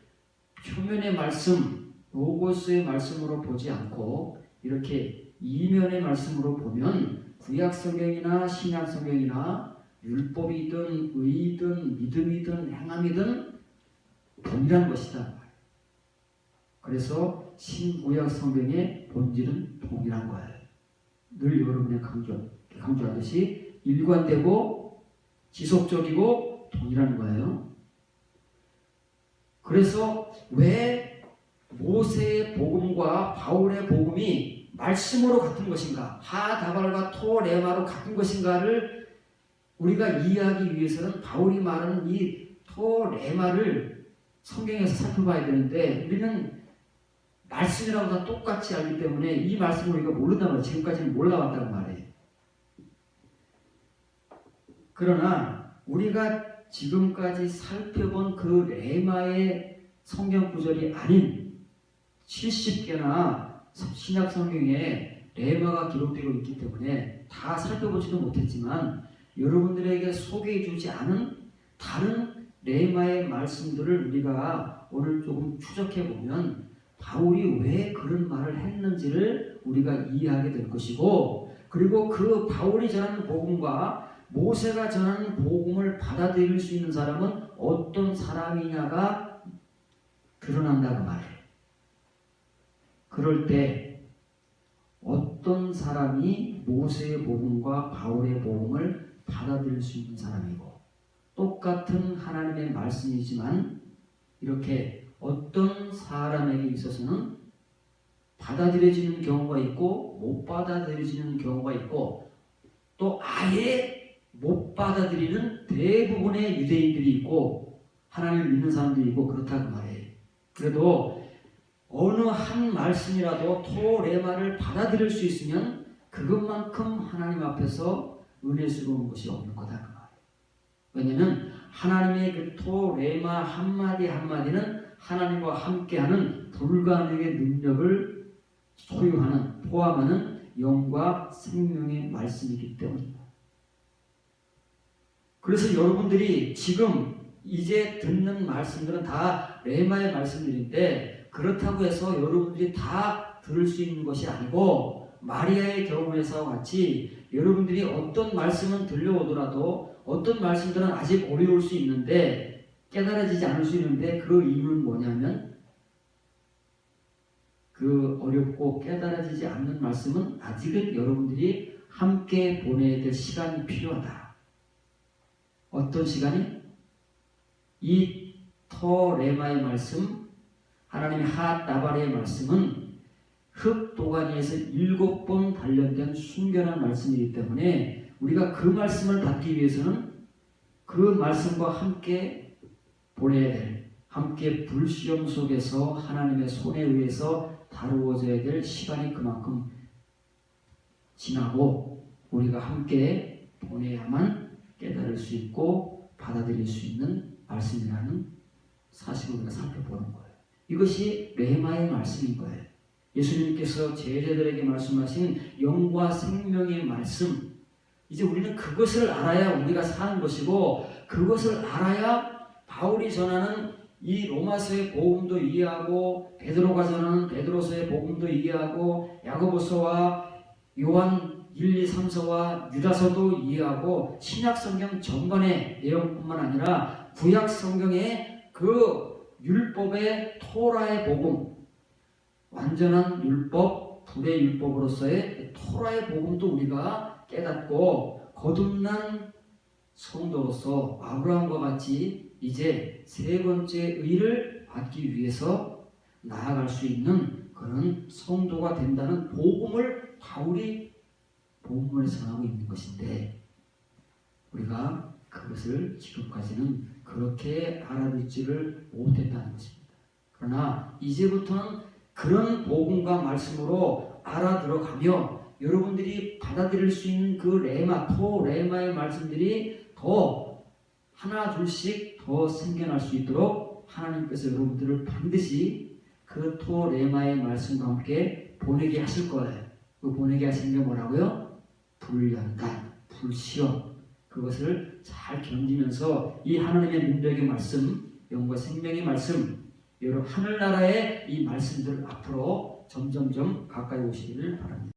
[SPEAKER 1] 표면의 말씀, 로고스의 말씀으로 보지 않고 이렇게 이면의 말씀으로 보면 구약 성경이나 신약 성경이나 율법이든 의든 믿음이든 행함이든 동일한 것이다. 그래서 신구약 성경의 본질은 동일한 거예요. 늘 여러분의 강조하듯이 일관되고 지속적이고 동일한 거예요. 그래서 왜 모세의 복음과 바울의 복음이 말씀으로 같은 것인가, 하다발과 토레마로 같은 것인가를 우리가 이해하기 위해서는 바울이 말하는 이 토레마를 성경에서 살펴봐야 되는데 우리는 말씀이라고 다 똑같이 알기 때문에 이 말씀을 우리가 모른단 말이에요. 지금까지는 몰라왔다는 말이에요. 그러나 우리가 지금까지 살펴본 그 레마의 성경 구절이 아닌 70개나 신약 성경에 레마가 기록되고 있기 때문에 다 살펴보지도 못했지만 여러분들에게 소개해 주지 않은 다른 레마의 말씀들을 우리가 오늘 조금 추적해 보면 바울이 왜 그런 말을 했는지를 우리가 이해하게 될 것이고, 그리고 그 바울이 전하는 복음과 모세가 전하는 복음을 받아들일 수 있는 사람은 어떤 사람이냐가 드러난다고 말해요. 그럴 때 어떤 사람이 모세의 복음과 바울의 복음을 받아들일 수 있는 사람이고, 똑같은 하나님의 말씀이지만 이렇게 어떤 사람에게 있어서는 받아들여지는 경우가 있고 못 받아들여지는 경우가 있고, 또 아예 못 받아들이는 대부분의 유대인들이 있고 하나님을 믿는 사람들이 있고 그렇다고 말해요. 그래도 어느 한 말씀이라도 토레마를 받아들일 수 있으면 그것만큼 하나님 앞에서 은혜스러운 것이 없는 거다 그 말이에요. 왜냐하면 하나님의 그 토레마 한마디 한마디는 하나님과 함께하는 불가능의 능력을 소유하는, 포함하는 영과 생명의 말씀이기 때문입니다. 그래서 여러분들이 지금 이제 듣는 말씀들은 다 레마의 말씀들인데, 그렇다고 해서 여러분들이 다 들을 수 있는 것이 아니고 마리아의 경우에서와 같이 여러분들이 어떤 말씀은 들려오더라도 어떤 말씀들은 아직 어려울 수 있는데, 깨달아지지 않을 수 있는데, 그 이유는 뭐냐면 그 어렵고 깨달아지지 않는 말씀은 아직은 여러분들이 함께 보내야 될 시간이 필요하다. 어떤 시간이? 이 토레마의 말씀, 하나님의 핫다발의 말씀은 흙 도가니에서 7번 단련된 순결한 말씀이기 때문에 우리가 그 말씀을 받기 위해서는 그 말씀과 함께 보내야 될, 함께 불시험 속에서 하나님의 손에 의해서 다루어져야 될 시간이 그만큼 지나고 우리가 함께 보내야만 깨달을 수 있고 받아들일 수 있는 말씀이라는 사실을 우리가 살펴보는 거예요. 이것이 레마의 말씀인 거예요. 예수님께서 제자들에게 말씀하신 영과 생명의 말씀, 이제 우리는 그것을 알아야 우리가 사는 것이고, 그것을 알아야 바울이 전하는 이 로마서의 복음도 이해하고, 베드로가 전하는 베드로서의 복음도 이해하고, 야고보서와 요한 1, 2, 3서와 유다서도 이해하고, 신약 성경 전반의 내용뿐만 아니라 구약 성경의 그 율법의 토라의 복음, 완전한 율법, 불의 율법으로서의 토라의 복음도 우리가 깨닫고 거듭난 성도로서 아브라함과 같이 이제 세 번째 의를 받기 위해서 나아갈 수 있는 그런 성도가 된다는 복음을 바울이 복음을 전하고 있는 것인데, 우리가 그것을 지금까지는 그렇게 알아듣지를 못했다는 것입니다. 그러나 이제부터는 그런 복음과 말씀으로 알아들어가며 여러분들이 받아들일 수 있는 그 레마, 레마의 말씀들이 더 하나 둘씩 더 생겨날 수 있도록 하나님께서 여러분들을 반드시 그 레마의 말씀과 함께 보내게 하실 거예요. 그 보내게 하시는 게 뭐라고요? 불연단, 불시험. 그것을 잘 견디면서 이 하나님의 능력의 말씀, 영과 생명의 말씀, 여러분 하늘나라의 이 말씀들 앞으로 점점점 가까이 오시기를 바랍니다.